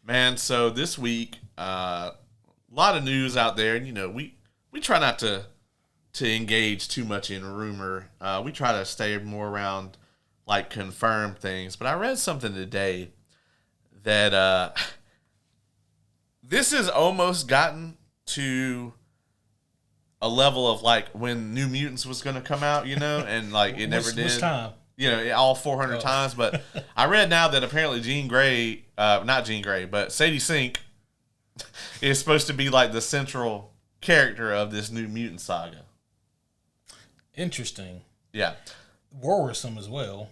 Man, so this week, a lot of news out there, and we try not to engage too much in rumor. We try to stay more around like confirmed things. But I read something today that this has almost gotten to a level of like when New Mutants was going to come out, and like it never did. Which time? All 400 times. But I read now that apparently Jean Grey, not Jean Grey, but Sadie Sink is supposed to be like the central character of this New Mutant saga. Interesting. Yeah. Worrisome as well.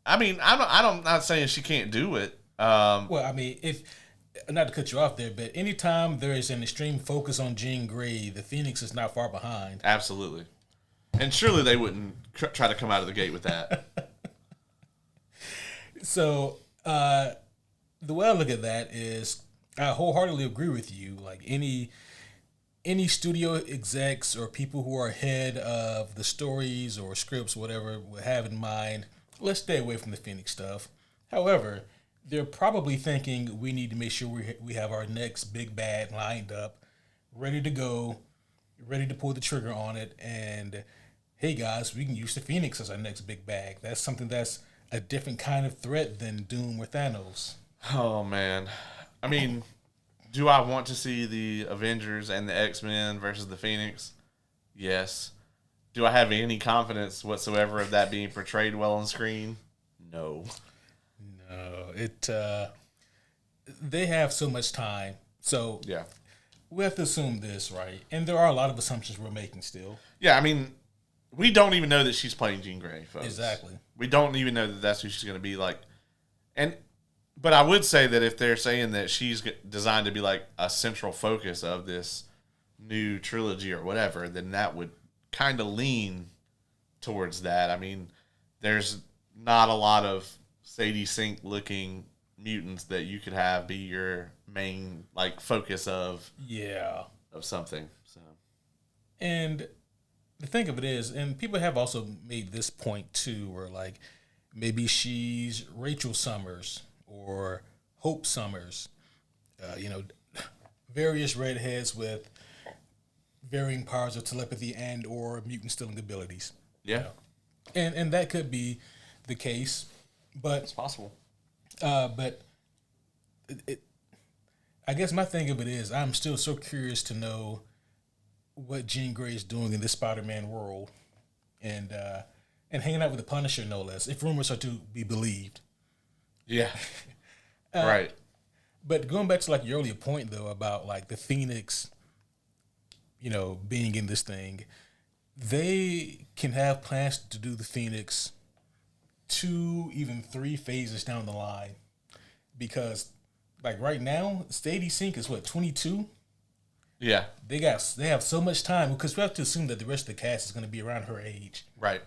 I mean, I'm not saying she can't do it. Well, I mean, if not to cut you off there, but anytime there is an extreme focus on Jean Grey, the Phoenix is not far behind. Absolutely. And surely they wouldn't try to come out of the gate with that. So, the way I look at that is I wholeheartedly agree with you. Like any studio execs or people who are head of the stories or scripts, whatever, would have in mind, let's stay away from the Phoenix stuff. However, they're probably thinking we need to make sure we have our next big bad lined up, ready to go, ready to pull the trigger on it, and hey guys, we can use the Phoenix as our next big bag. That's something that's a different kind of threat than Doom or Thanos. Oh, man. I mean, do I want to see the Avengers and the X-Men versus the Phoenix? Yes. Do I have any confidence whatsoever of that being portrayed well on screen? No. No. They have so much time. So yeah, we have to assume this, right? And there are a lot of assumptions we're making still. Yeah, I mean, we don't even know that she's playing Jean Grey, folks. Exactly. We don't even know that that's who she's going to be like. But I would say that if they're saying that she's designed to be like a central focus of this new trilogy or whatever, then that would kind of lean towards that. I mean, there's not a lot of Sadie Sink looking mutants that you could have be your main like focus of something. So, and the thing of it is, and people have also made this point too, where like maybe she's Rachel Summers or Hope Summers, various redheads with varying powers of telepathy and or mutant stealing abilities. Yeah, and that could be the case, but it's possible. But I guess my thing of it is, I'm still so curious to know what Jean Grey is doing in this Spider-Man world, and hanging out with the Punisher, no less, if rumors are to be believed. Yeah, right. But going back to like your earlier point though about like the Phoenix, being in this thing, they can have plans to do the Phoenix 2, even 3 phases down the line, because like right now, Sadie Sink is 22. Yeah, they have so much time because we have to assume that the rest of the cast is going to be around her age. Right.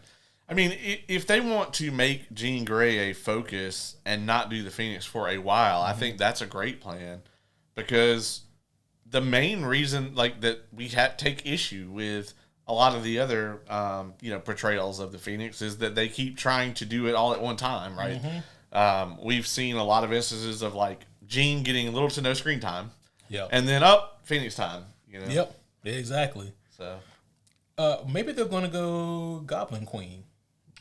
I mean, if they want to make Jean Grey a focus and not do the Phoenix for a while, I think that's a great plan, because the main reason like that we take issue with a lot of the other portrayals of the Phoenix is that they keep trying to do it all at one time, right? Mm-hmm. We've seen a lot of instances of like Jean getting little to no screen time, and then Phoenix time. Yep, exactly. So maybe they're going to go Goblin Queen,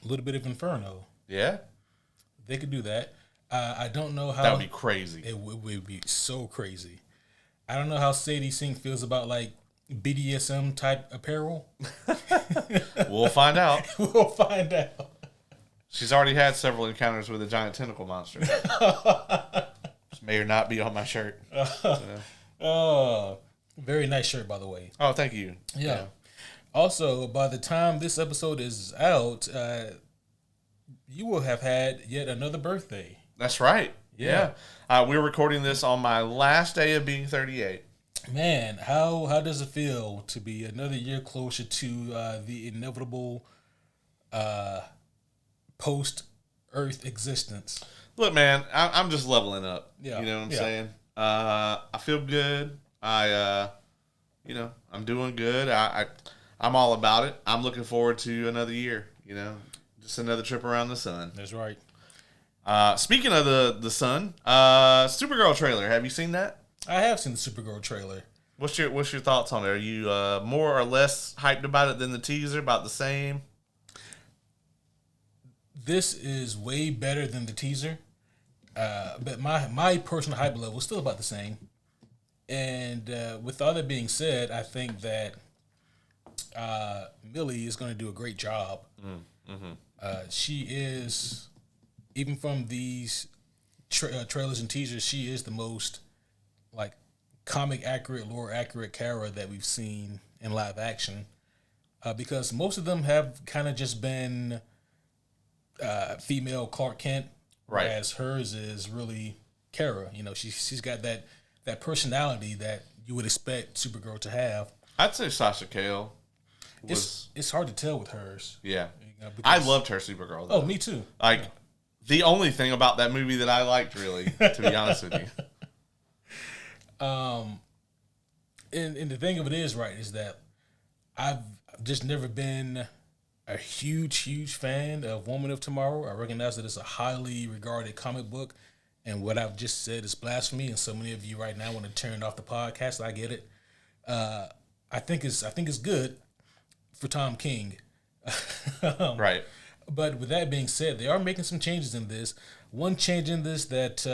a little bit of Inferno. Yeah, they could do that. I don't know how that would be crazy. It would be so crazy. I don't know how Sadie Sink feels about like BDSM type apparel. We'll find out. We'll find out. She's already had several encounters with a giant tentacle monster. Which may or not be on my shirt. Very nice shirt, by the way. Oh, thank you. Yeah. Also, by the time this episode is out, you will have had yet another birthday. That's right. Yeah. We're recording this on my last day of being 38. Man, how does it feel to be another year closer to the inevitable post-Earth existence? Look, man, I'm just leveling up. Yeah. You know what I'm saying? I feel good. I'm doing good. I'm all about it. I'm looking forward to another year. Just another trip around the sun. That's right. Speaking of the sun, Supergirl trailer. Have you seen that? I have seen the Supergirl trailer. What's your thoughts on it? Are you more or less hyped about it than the teaser? About the same? This is way better than the teaser, but my personal hype level is still about the same. And with all that being said, I think that Millie is going to do a great job. She is, even from these trailers and teasers, she is the most like comic accurate, lore accurate Kara that we've seen in live action. Because most of them have kind of just been female Clark Kent, right? Whereas hers is really Kara. You know, she's got that personality that you would expect Supergirl to have. I'd say Sasha Cale. It's hard to tell with hers. Yeah, I loved her Supergirl. Though. Oh, me too. Like the only thing about that movie that I liked, really, to be honest with you. And the thing of it is, right, is that I've just never been a huge fan of Woman of Tomorrow. I recognize that it's a highly regarded comic book, and what I've just said is blasphemy. And so many of you right now want to turn off the podcast. I get it. I think it's good for Tom King. Right. But with that being said, they are making some changes in this. One change in this that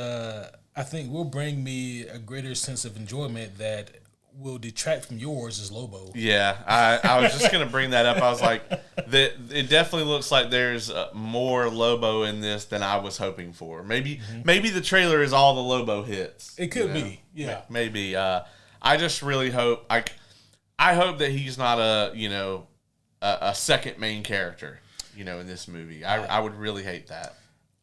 I think will bring me a greater sense of enjoyment that will detract from yours is Lobo. Yeah, I was just going to bring that up. I was like, it definitely looks like there's more Lobo in this than I was hoping for. Maybe the trailer is all the Lobo hits. It could be, yeah. Maybe. I just really hope I hope that he's not a second main character, in this movie. I would really hate that.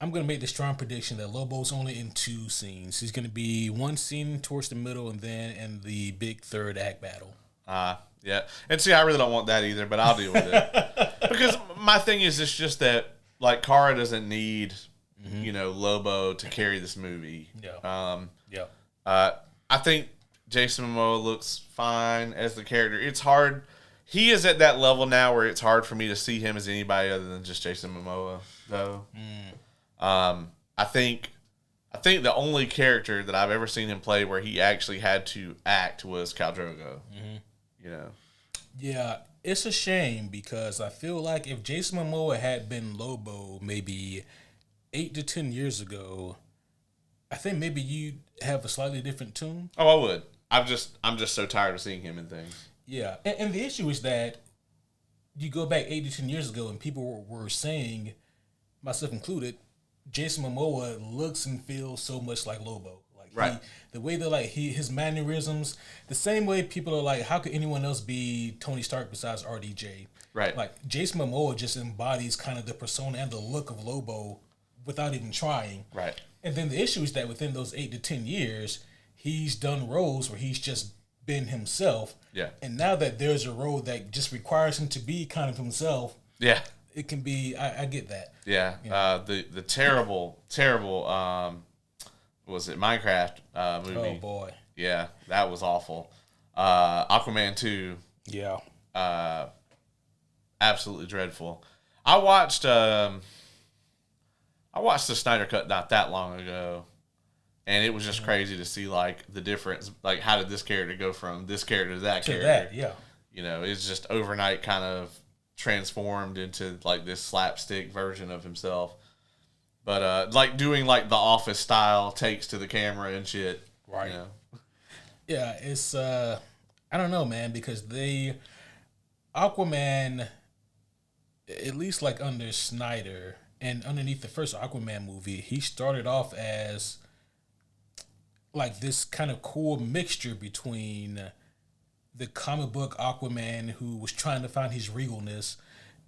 I'm going to make the strong prediction that Lobo's only in 2 scenes. He's going to be one scene towards the middle and then in the big third act battle. Yeah. And see, I really don't want that either, but I'll deal with it. Because my thing is, it's just that, like, Kara doesn't need, Lobo to carry this movie. Yeah. I think Jason Momoa looks fine as the character. It's hard. He is at that level now where it's hard for me to see him as anybody other than just Jason Momoa, though. I think the only character that I've ever seen him play where he actually had to act was Khal Drogo. Yeah, it's a shame because I feel like if Jason Momoa had been Lobo maybe 8 to 10 years ago, I think maybe you'd have a slightly different tune. Oh, I would. I'm just so tired of seeing him in things. Yeah, and the issue is that you go back 8 to 10 years ago and people were saying, myself included, Jason Momoa looks and feels so much like Lobo. Like right. The way that his mannerisms, the same way people are like, how could anyone else be Tony Stark besides RDJ? Right. Like Jason Momoa just embodies kind of the persona and the look of Lobo without even trying. Right. And then the issue is that within those 8 to 10 years, he's done roles where he's just been himself. Yeah. And now that there's a role that just requires him to be kind of himself. Yeah. It can be. I get that. Yeah. The terrible was it Minecraft movie? Oh boy. Yeah, that was awful. Aquaman 2. Yeah. Absolutely dreadful. I watched the Snyder Cut not that long ago, and it was just crazy to see like the difference. Like, how did this character go from this character to that character? That, yeah. It's just overnight kind of transformed into like this slapstick version of himself, but like doing like the Office style takes to the camera and shit. Right. Yeah, it's I don't know, man, because Aquaman, at least like under Snyder and underneath the first Aquaman movie, he started off as like this kind of cool mixture between the comic book Aquaman who was trying to find his regalness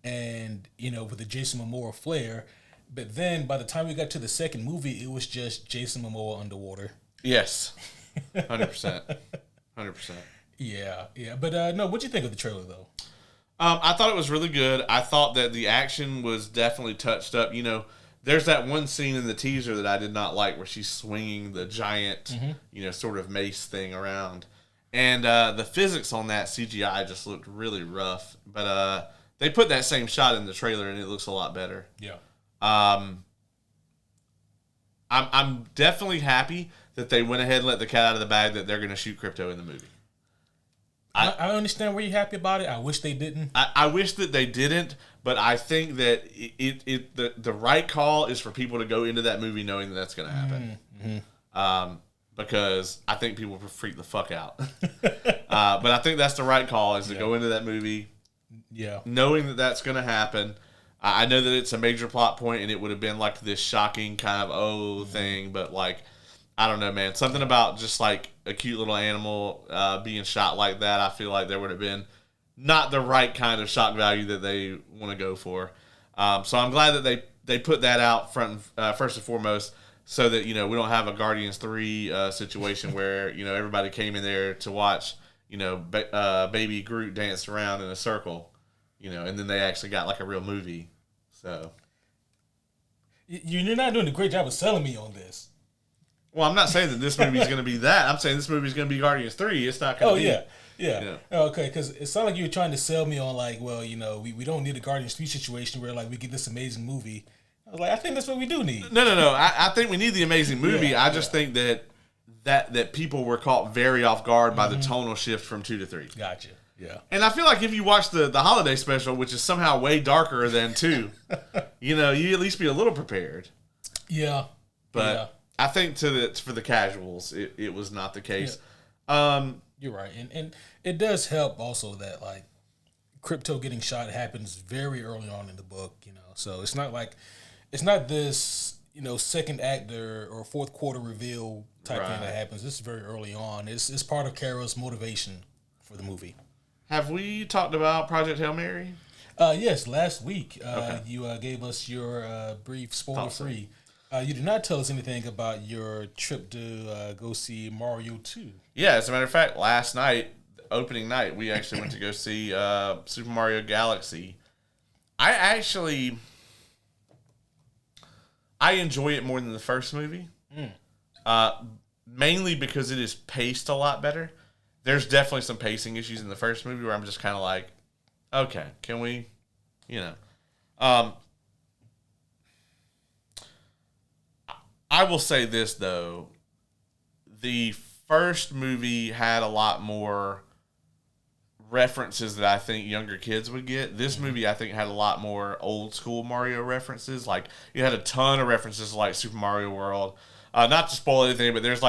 and, with the Jason Momoa flair. But then by the time we got to the second movie, it was just Jason Momoa underwater. Yes. 100%. 100%. Yeah. But no, what'd you think of the trailer, though? I thought it was really good. I thought that the action was definitely touched up. There's that one scene in the teaser that I did not like where she's swinging the giant, sort of mace thing around. And the physics on that CGI just looked really rough. But they put that same shot in the trailer, and it looks a lot better. Yeah. I'm definitely happy that they went ahead and let the cat out of the bag that they're going to shoot Crypto in the movie. I understand where you're happy about it. I wish they didn't. I wish that they didn't, but I think that the right call is for people to go into that movie knowing that that's going to happen. Mm-hmm. Because I think people will freak the fuck out. But I think that's the right call is to go into that movie knowing that that's going to happen. I know that it's a major plot point and it would have been like this shocking kind of thing, but like, I don't know, man. Something about just like a cute little animal being shot like that, I feel like there would have been not the right kind of shock value that they want to go for. So I'm glad that they put that out first and foremost, so that we don't have a Guardians 3 situation where everybody came in there to watch baby Groot dance around in a circle, and then they actually got like a real movie. So you're not doing a great job of selling me on this. Well, I'm not saying that this movie is going to be that. I'm saying this movie is going to be Guardians 3. It's not going to be. Oh, yeah. Okay, because it sounded like you were trying to sell me on, like, well, we don't need a Guardians 3 situation where, like, we get this amazing movie. I was like, I think that's what we do need. No. I think we need the amazing movie. I just think that people were caught very off guard by the tonal shift from 2 to 3. Gotcha. Yeah. And I feel like if you watch the holiday special, which is somehow way darker than 2, you at least be a little prepared. Yeah. But I think for the casuals, it was not the case. Yeah. You're right. And it does help also that, like, Crypto getting shot happens very early on in the book, So it's not this, second act or fourth quarter reveal type thing that happens. This is very early on. It's part of Carol's motivation for the movie. Have we talked about Project Hail Mary? Yes, last week you gave us your brief spoiler-free. You did not tell us anything about your trip to go see Mario 2. Yeah, as a matter of fact, last night, opening night, we actually went to go see Super Mario Galaxy. I enjoy it more than the first movie, mainly because it is paced a lot better. There's definitely some pacing issues in the first movie where I'm just kind of like, okay, can we, I will say this, though. The first movie had a lot more references that I think younger kids would get. This movie, I think, had a lot more old school Mario references. Like, it had a ton of references to, like, Super Mario World. Not to spoil anything, but there's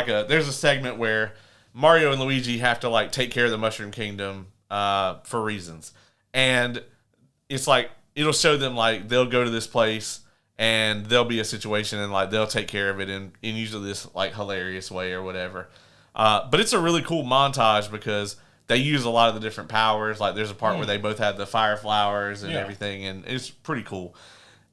a segment where Mario and Luigi have to, like, take care of the Mushroom Kingdom for reasons. And it's like, it'll show them, like, they'll go to this place and there'll be a situation and, like, they'll take care of it in usually this, like, hilarious way or whatever. But it's a really cool montage because they use a lot of the different powers. Like, there's a part where they both have the fire flowers and everything, and it's pretty cool.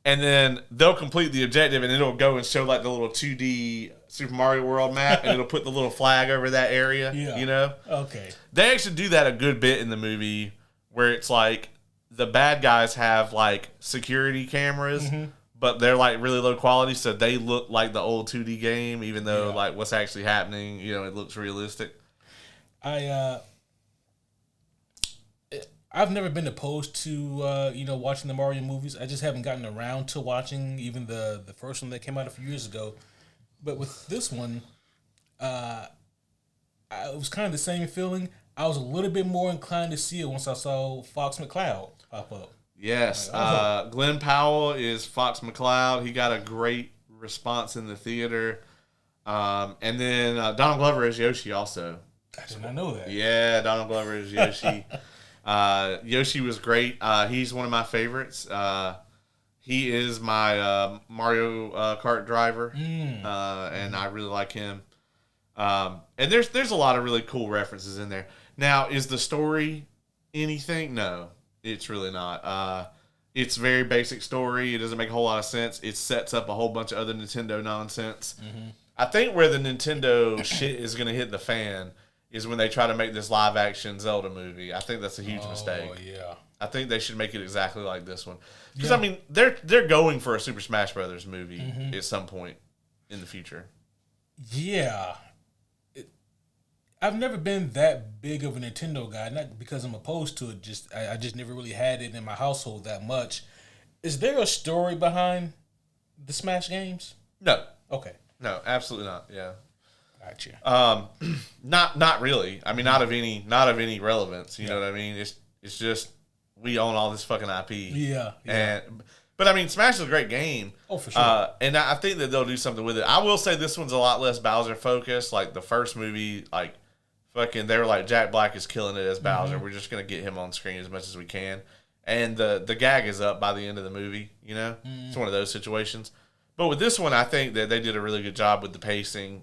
And then they'll complete the objective, and it'll go and show, like, the little 2D Super Mario World map, and it'll put the little flag over that area, Okay. They actually do that a good bit in the movie where it's, like, the bad guys have, like, security cameras, but they're, like, really low quality, so they look like the old 2D game, even though, like, what's actually happening, it looks realistic. I've never been opposed to, watching the Mario movies. I just haven't gotten around to watching even the first one that came out a few years ago. But with this one, it was kind of the same feeling. I was a little bit more inclined to see it once I saw Fox McCloud pop up. Yes. Glenn Powell is Fox McCloud. He got a great response in the theater. And then Donald Glover is Yoshi also. I did not know that. Yeah, Donald Glover is Yoshi. Yoshi was great. He's one of my favorites. He is my Mario Kart driver, and I really like him. And there's a lot of really cool references in there. Now, is the story anything? No, it's really not. It's a very basic story. It doesn't make a whole lot of sense. It sets up a whole bunch of other Nintendo nonsense. I think where the Nintendo shit is going to hit the fan is when they try to make this live-action Zelda movie. I think that's a huge mistake. Oh, yeah. I think they should make it exactly like this one. Because, I mean, they're going for a Super Smash Brothers movie at some point in the future. Yeah. I've never been that big of a Nintendo guy, not because I'm opposed to it. I just never really had it in my household that much. Is there a story behind the Smash games? No. Okay. No, absolutely not. Yeah. Gotcha. Not really. I mean, not of any relevance. You know what I mean? It's just we own all this fucking IP. Yeah. But I mean, Smash is a great game. Oh, for sure. And I think that they'll do something with it. I will say this one's a lot less Bowser focused. Like the first movie, like fucking, they were like, Jack Black is killing it as Bowser. We're just gonna get him on screen as much as we can. And the gag is up by the end of the movie. You know, it's one of those situations. But with this one, I think that they did a really good job with the pacing.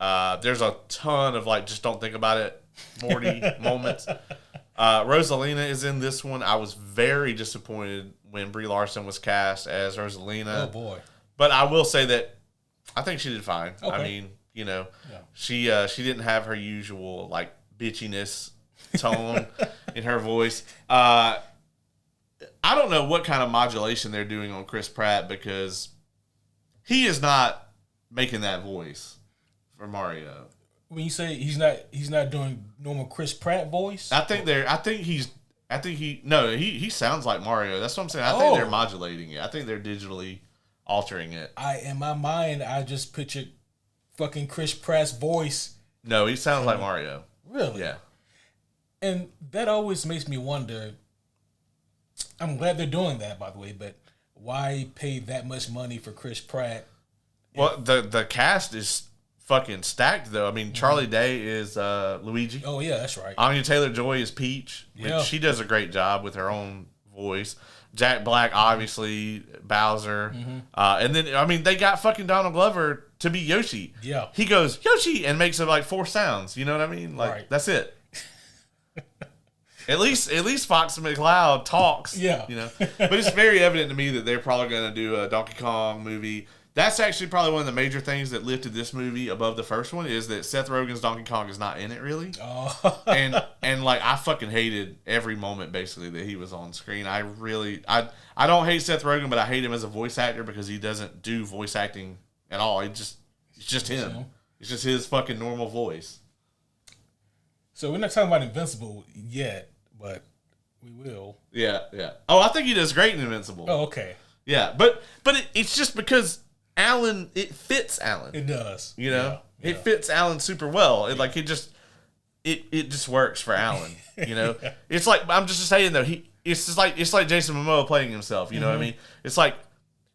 There's a ton of like, just don't think about it, Morty moments. Rosalina is in this one. I was very disappointed when Brie Larson was cast as Rosalina. Oh boy! But I will say that I think she did fine. Okay. I mean, you know, she didn't have her usual like bitchiness tone in her voice. I don't know what kind of modulation they're doing on Chris Pratt because he is not making that voice for Mario. When you say he's not doing normal Chris Pratt voice, he sounds like Mario. That's what I'm saying. I think they're modulating it. I think they're digitally altering it. In my mind, I just pictured fucking Chris Pratt's voice. No, he sounds like Mario. Really? Yeah. And that always makes me wonder. I'm glad they're doing that, by the way, but why pay that much money for Chris Pratt? Well, the cast is fucking stacked, though. I mean, Charlie Day is Luigi. Oh, yeah, that's right. Anya Taylor-Joy is Peach. Yeah. She does a great job with her own voice. Jack Black, obviously, Bowser. And then, I mean, they got fucking Donald Glover to be Yoshi. Yeah. He goes, Yoshi, and makes it like 4 sounds. You know what I mean? Like, Right. That's it. At least Fox McCloud talks. Yeah. You know? But it's very evident to me that they're probably going to do a Donkey Kong movie. That's actually probably one of the major things that lifted this movie above the first one is that Seth Rogen's Donkey Kong is not in it really. Oh. and like I fucking hated every moment basically that he was on screen. I don't hate Seth Rogen, but I hate him as a voice actor because he doesn't do voice acting at all. It's just him. It's just his fucking normal voice. So we're not talking about Invincible yet, but we will. Yeah. Oh, I think he does great in Invincible. Oh, okay. Yeah, but it's just because Alan, it fits Alan. It does. You know? Yeah. It fits Alan super well. It just works for Alan. You know? It's like, I'm just saying though, it's like Jason Momoa playing himself, you know what I mean? It's like,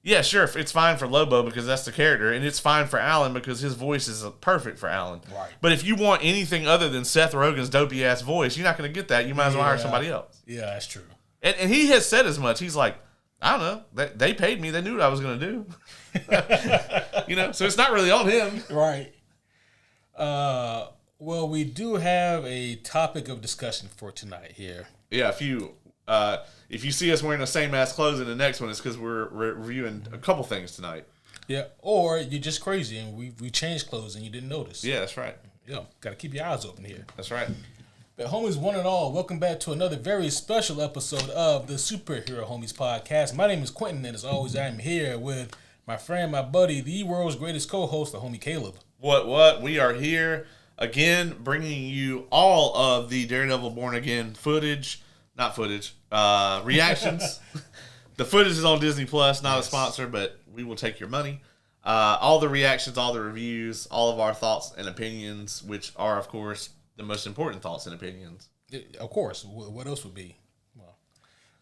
yeah, sure, it's fine for Lobo because that's the character, and it's fine for Alan because his voice is perfect for Alan. Right. But if you want anything other than Seth Rogen's dopey ass voice, you're not going to get that. You might as well hire somebody else. Yeah, that's true. And he has said as much. He's like, I don't know. They paid me. They knew what I was going to do. You know, so it's not really on him. Right. Well, we do have a topic of discussion for tonight here. Yeah, if you see us wearing the same ass clothes in the next one, it's because we're reviewing a couple things tonight. Yeah, or you're just crazy and we changed clothes and you didn't notice. Yeah, that's right. Yeah, got to keep your eyes open here. That's right. But homies, one and all, welcome back to another very special episode of the Superhero Homies podcast. My name is Quentin, and as always, I am here with my friend, my buddy, the world's greatest co-host, the homie Caleb. What? We are here again, bringing you all of the Daredevil Born Again reactions. The footage is on Disney Plus, not a sponsor, but we will take your money. All the reactions, all the reviews, all of our thoughts and opinions, which are, of course, the most important thoughts and opinions. Of course. What else would be? Well,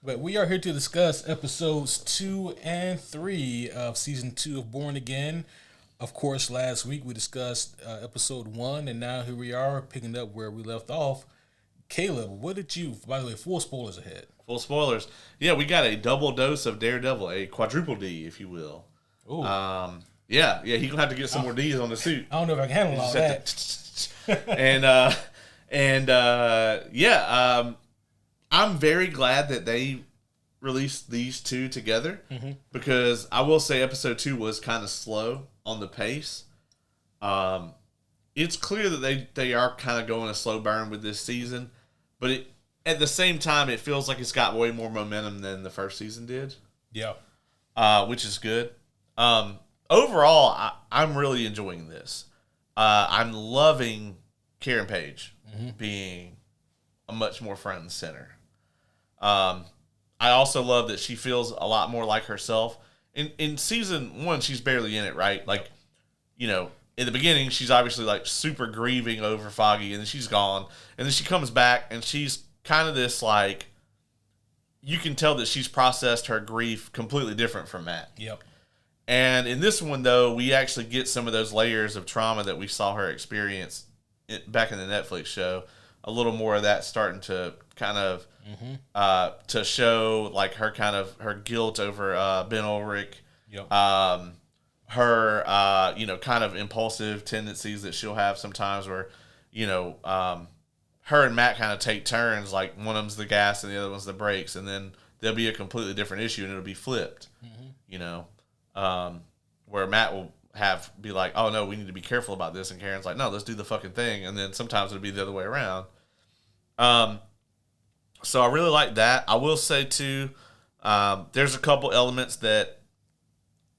but we are here to discuss episodes 2 and 3 of season 2 of Born Again. Of course, last week we discussed episode 1, and now here we are picking up where we left off. Caleb, what did you, by the way, full spoilers ahead. Full spoilers. Yeah, we got a double dose of Daredevil, a quadruple D, if you will. Ooh. Yeah, he's going to have to get some more D's on the suit. I don't know if I can handle all that. I'm very glad that they released these two together because I will say episode 2 was kind of slow on the pace. It's clear that they are kind of going a slow burn with this season, but at the same time, it feels like it's got way more momentum than the first season did. Yeah. Which is good. Overall, I'm really enjoying this. I'm loving Karen Page being a much more front and center. I also love that she feels a lot more like herself. In season 1, she's barely in it, right? Like, in the beginning, she's obviously like super grieving over Foggy, and then she's gone, and then she comes back, and she's kind of this like, you can tell that she's processed her grief completely different from Matt. Yep. And in this one, though, we actually get some of those layers of trauma that we saw her experience back in the Netflix show. A little more of that starting to kind of to show like her guilt over Ben Ulrich. Yep. Her kind of impulsive tendencies that she'll have sometimes where, her and Matt kind of take turns, like one of them's the gas and the other one's the brakes, and then there'll be a completely different issue and it'll be flipped, where Matt will be like, oh no, we need to be careful about this, and Karen's like, no, let's do the fucking thing, and then sometimes it'll be the other way around. So I really like that. I will say too, there's a couple elements that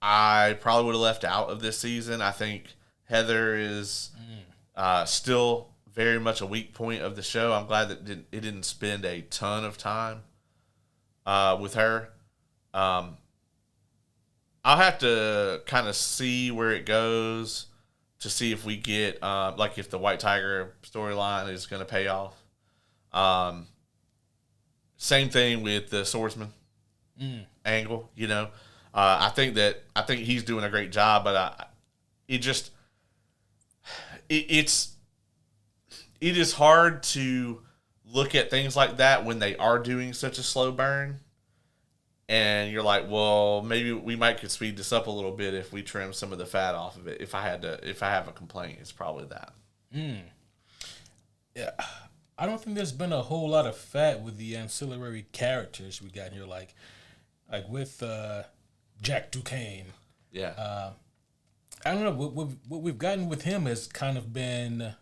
I probably would have left out of this season. I think Heather is still very much a weak point of the show. I'm glad that it didn't spend a ton of time with her. I'll have to kind of see where it goes to see if we get like if the White Tiger storyline is going to pay off. Same thing with the swordsman angle. I think he's doing a great job, but it is hard to look at things like that when they are doing such a slow burn. And you're like, well, maybe we could speed this up a little bit if we trim some of the fat off of it. If I have a complaint, it's probably that. Yeah. I don't think there's been a whole lot of fat with the ancillary characters we got here, like with Jack Duquesne. Yeah. I don't know. What we've gotten with him has kind of been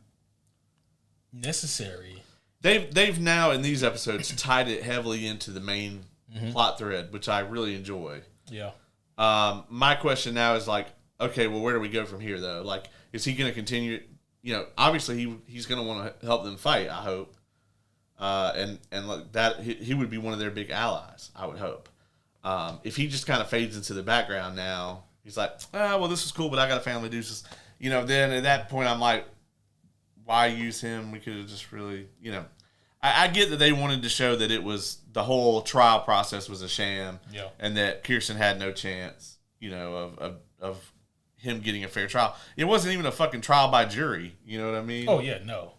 necessary. They've now in these episodes tied it heavily into the main plot thread, which I really enjoy. Yeah. My question now is like, okay, well, where do we go from here though? Like, is he going to continue? Obviously he's going to want to help them fight. I hope, and like that he would be one of their big allies. I would hope. If he just kind of fades into the background now, he's like, well, this is cool, but I got a family deuces. Then at that point, I'm like, why use him? We could have just really, I get that they wanted to show that it was the whole trial process was a sham, and that Kirsten had no chance, of him getting a fair trial. It wasn't even a fucking trial by jury. You know what I mean? Oh yeah, no.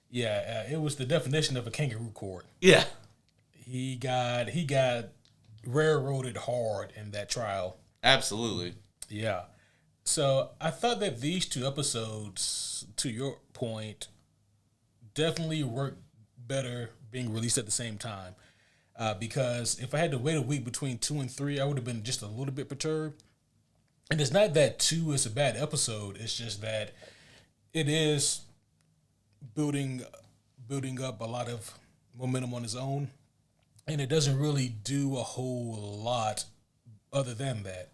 Yeah, it was the definition of a kangaroo court. Yeah, he got railroaded hard in that trial. Absolutely. Yeah. So I thought that these two episodes, to your point, definitely worked better being released at the same time. Because if I had to wait a week between 2 and 3, I would have been just a little bit perturbed. And it's not that 2 is a bad episode. It's just that it is building up a lot of momentum on its own. And it doesn't really do a whole lot other than that.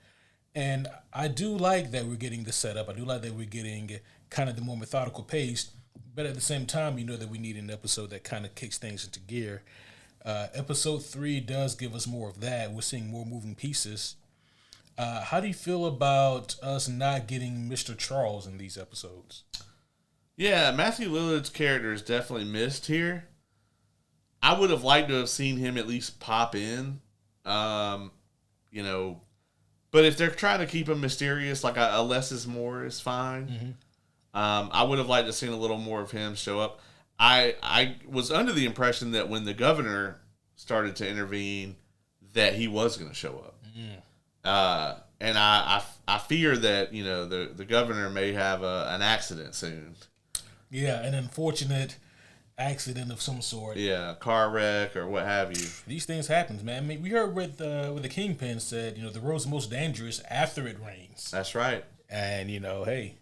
And I do like that we're getting the setup. I do like that we're getting kind of the more methodical pace. But at the same time, that we need an episode that kind of kicks things into gear. Episode 3 does give us more of that. We're seeing more moving pieces. How do you feel about us not getting Mr. Charles in these episodes? Yeah, Matthew Lillard's character is definitely missed here. I would have liked to have seen him at least pop in, but if they're trying to keep him mysterious, like a less is more is fine. I would have liked to have seen a little more of him show up. I was under the impression that when the governor started to intervene, that he was going to show up. And I fear that, the governor may have an accident soon. Yeah, an unfortunate accident of some sort. Yeah, car wreck or what have you. These things happen, man. I mean, we heard what the Kingpin said, the road's most dangerous after it rains. That's right. And, hey.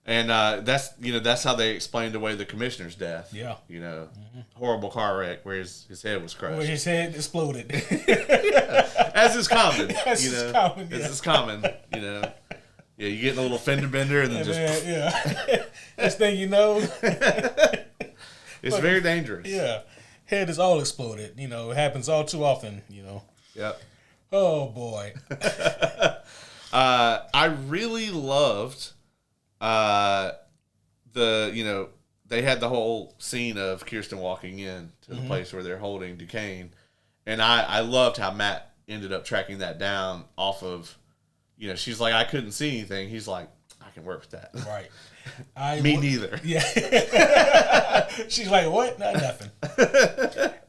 And that's how they explained away the commissioner's death. Yeah. Horrible car wreck where his head was crushed. Where his head exploded. As is common. As is common. Yeah, you get in a little fender bender and then Next thing you know. It's very dangerous. Yeah. Head is all exploded. It happens all too often, Yep. Oh, boy. I really loved They had the whole scene of Kirsten walking in to the place where they're holding Duquesne, and I loved how Matt ended up tracking that down off of, she's like, I couldn't see anything. He's like, I can work with that. Right. Me neither. Yeah. She's like, what? Not nothing.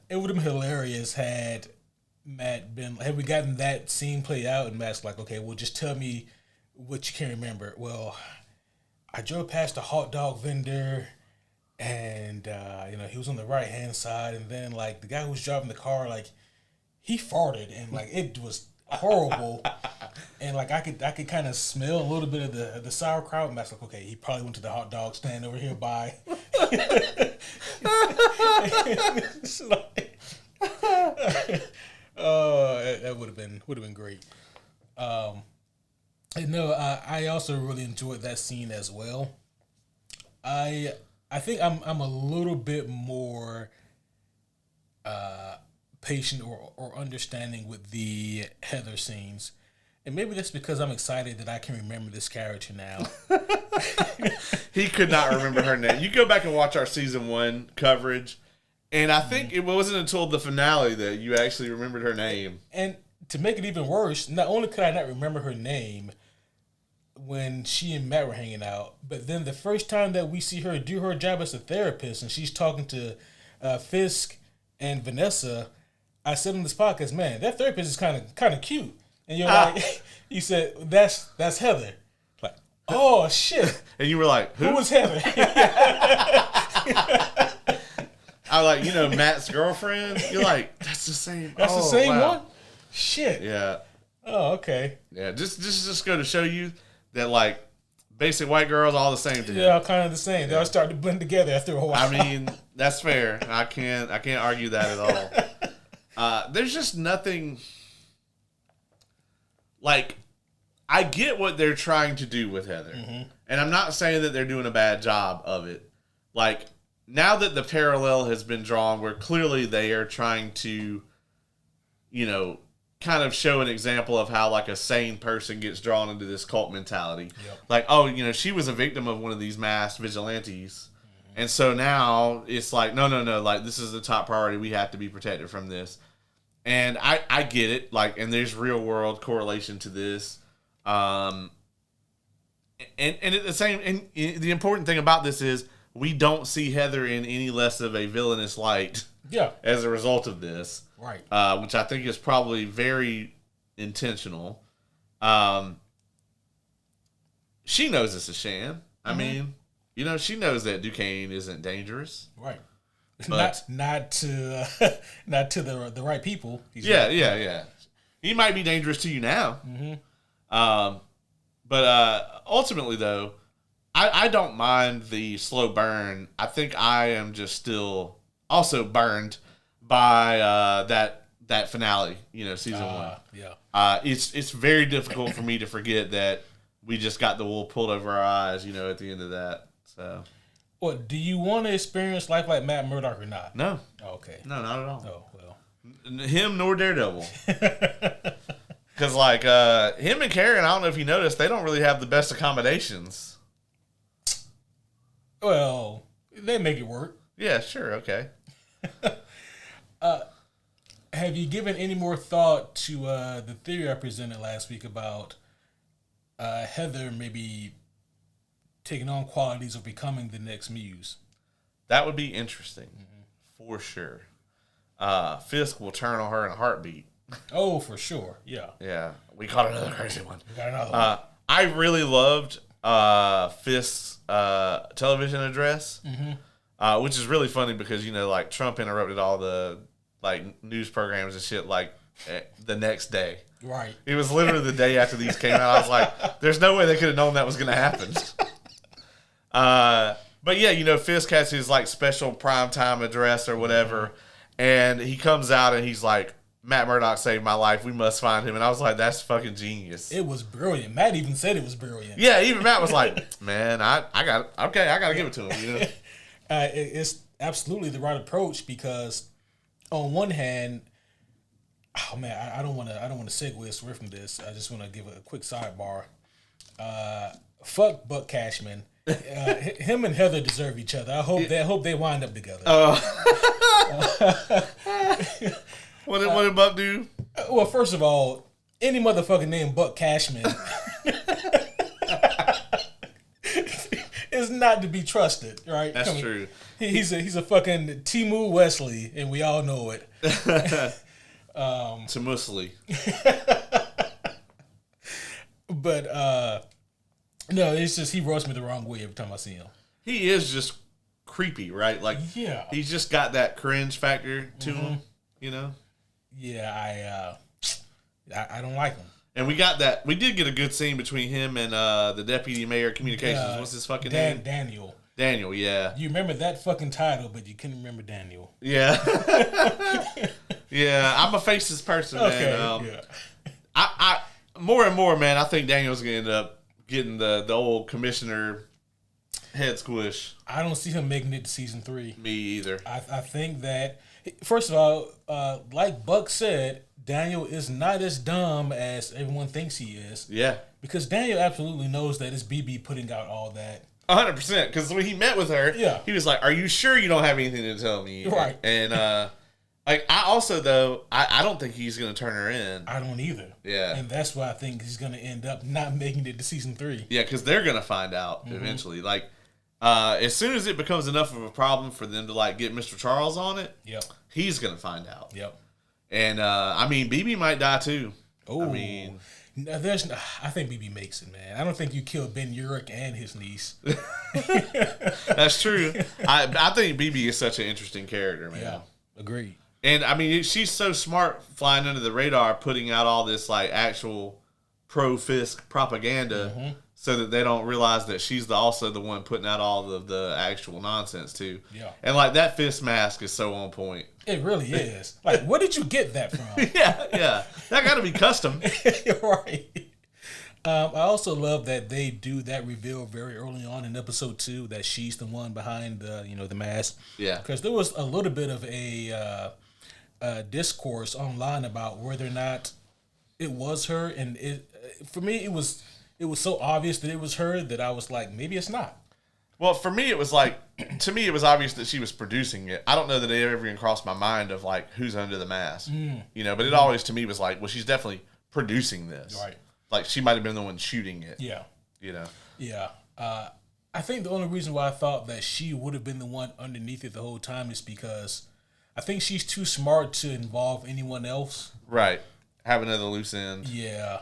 It would have been hilarious had we gotten that scene played out and Matt's like, okay, well, just tell me what you can remember. Well, I drove past a hot dog vendor and, he was on the right hand side. And then like the guy who was driving the car, like he farted and like it was horrible. And like I could kind of smell a little bit of the sauerkraut, and that's like, okay, he probably went to the hot dog stand over here by. It's like, that would have been great. I also really enjoyed that scene as well. I think I'm a little bit more patient or understanding with the Heather scenes. And maybe that's because I'm excited that I can remember this character now. He could not remember her name. You go back and watch our season 1 coverage, and I think it wasn't until the finale that you actually remembered her name. And to make it even worse, not only could I not remember her name when she and Matt were hanging out, but then the first time that we see her do her job as a therapist and she's talking to Fisk and Vanessa, I said on this podcast, man, that therapist is kind of cute. And you're like, you said, that's Heather. Like, oh, shit. And you were like, who was Heather? I like, Matt's girlfriend. You're like, that's the same. That's the same one? Shit. Yeah. Oh, okay. Yeah, just go to show you that, like, basic white girls all the same to him. Yeah, kind of the same. They all start to blend together after a while. I mean, that's fair. I can't argue that at all. There's just nothing... Like, I get what they're trying to do with Heather. Mm-hmm. And I'm not saying that they're doing a bad job of it. Like, now that the parallel has been drawn where clearly they are trying to, kind of show an example of how, like, a sane person gets drawn into this cult mentality. Yep. Like, oh, she was a victim of one of these masked vigilantes. Mm-hmm. And so now it's like, no. Like, this is the top priority. We have to be protected from this. And I get it, like, and there's real world correlation to this, and at the same, and the important thing about this is we don't see Heather in any less of a villainous light, as a result of this, right? Which I think is probably very intentional. She knows it's a sham. I mean, she knows that Duquesne isn't dangerous, right? But not to the right people. Yeah. He might be dangerous to you now. Mm-hmm. But ultimately, though, I don't mind the slow burn. I think I am just still also burned by that finale. Season 1. Yeah. It's very difficult for me to forget that we just got the wool pulled over our eyes. At the end of that. So. What, do you want to experience life like Matt Murdock or not? No. Oh, okay. No, not at all. Oh, well. Him nor Daredevil. Because, like, him and Karen, I don't know if you noticed, they don't really have the best accommodations. Well, they make it work. Yeah, sure, okay. Have you given any more thought to the theory I presented last week about Heather maybe taking on qualities of becoming the next Muse? That would be interesting, for sure. Fisk will turn on her in a heartbeat. Oh, for sure, yeah. Yeah, we caught another crazy one. We got another one. I really loved Fisk's television address, which is really funny because, like, Trump interrupted all the, like, news programs and shit, like, the next day. Right. It was literally the day after these came out. I was like, there's no way they could have known that was going to happen. But yeah, Fisk has his like special primetime address or whatever, and he comes out and he's like, Matt Murdock saved my life. We must find him. And I was like, that's fucking genius. It was brilliant. Matt even said it was brilliant. Yeah, even Matt was like, man, I got to give it to him. It's absolutely the right approach because on one hand, oh man, I don't want to segue us away from this. I just want to give a quick sidebar. fuck Buck Cashman. Him and Heather deserve each other. I hope they wind up together. What did Buck do? Well, first of all, any motherfucker named Buck Cashman is not to be trusted, right? That's true. He's a fucking Timu Wesley, and we all know it. To Musley. But no, it's just he rubs me the wrong way every time I see him. He is just creepy, right? Like, yeah, he's just got that cringe factor to him, you know? Yeah, I don't like him. And we got that. We did get a good scene between him and the deputy mayor of communications. What's his fucking name? Daniel. Daniel, yeah. You remember that fucking title, but you couldn't remember Daniel. Yeah. Yeah, I'm a faceless person, man. Yeah. I more and more, man, I think Daniel's going to end up getting the old commissioner head squish. I don't see him making it to season 3. Me either. I think that, first of all, like Buck said, Daniel is not as dumb as everyone thinks he is. Yeah. Because Daniel absolutely knows that it's BB putting out all that. 100%. Because when he met with her, he was like, "Are you sure you don't have anything to tell me?" Right. And like, I also, though, I don't think he's going to turn her in. I don't either. Yeah. And that's why I think he's going to end up not making it to season 3. Yeah, because they're going to find out eventually. Like, as soon as it becomes enough of a problem for them to, like, get Mr. Charles on it, he's going to find out. Yep. And, I mean, BB might die, too. Oh. I mean... I think BB makes it, man. I don't think you kill Ben Urich and his niece. That's true. I think BB is such an interesting character, man. Yeah, agreed. And, I mean, she's so smart flying under the radar, putting out all this, like, actual pro-Fisk propaganda so that they don't realize that she's also the one putting out all of the actual nonsense, too. Yeah. And, like, that Fisk mask is so on point. It really is. Like, where did you get that from? Yeah. That got to be custom. Right. I also love that they do that reveal very early on in episode 2 that she's the one behind the mask. Yeah. Because there was a little bit of a discourse online about whether or not it was her, and for me it was so obvious that it was her that I was like, maybe it's not. Well, for me, it was like, to me, it was obvious that she was producing it. I don't know that it ever even crossed my mind of, like, who's under the mask. But it always, to me, was like, well, she's definitely producing this. Right. Like, she might have been the one shooting it. Yeah. Yeah. I think the only reason why I thought that she would have been the one underneath it the whole time is because I think she's too smart to involve anyone else. Right. Have another loose end. Yeah.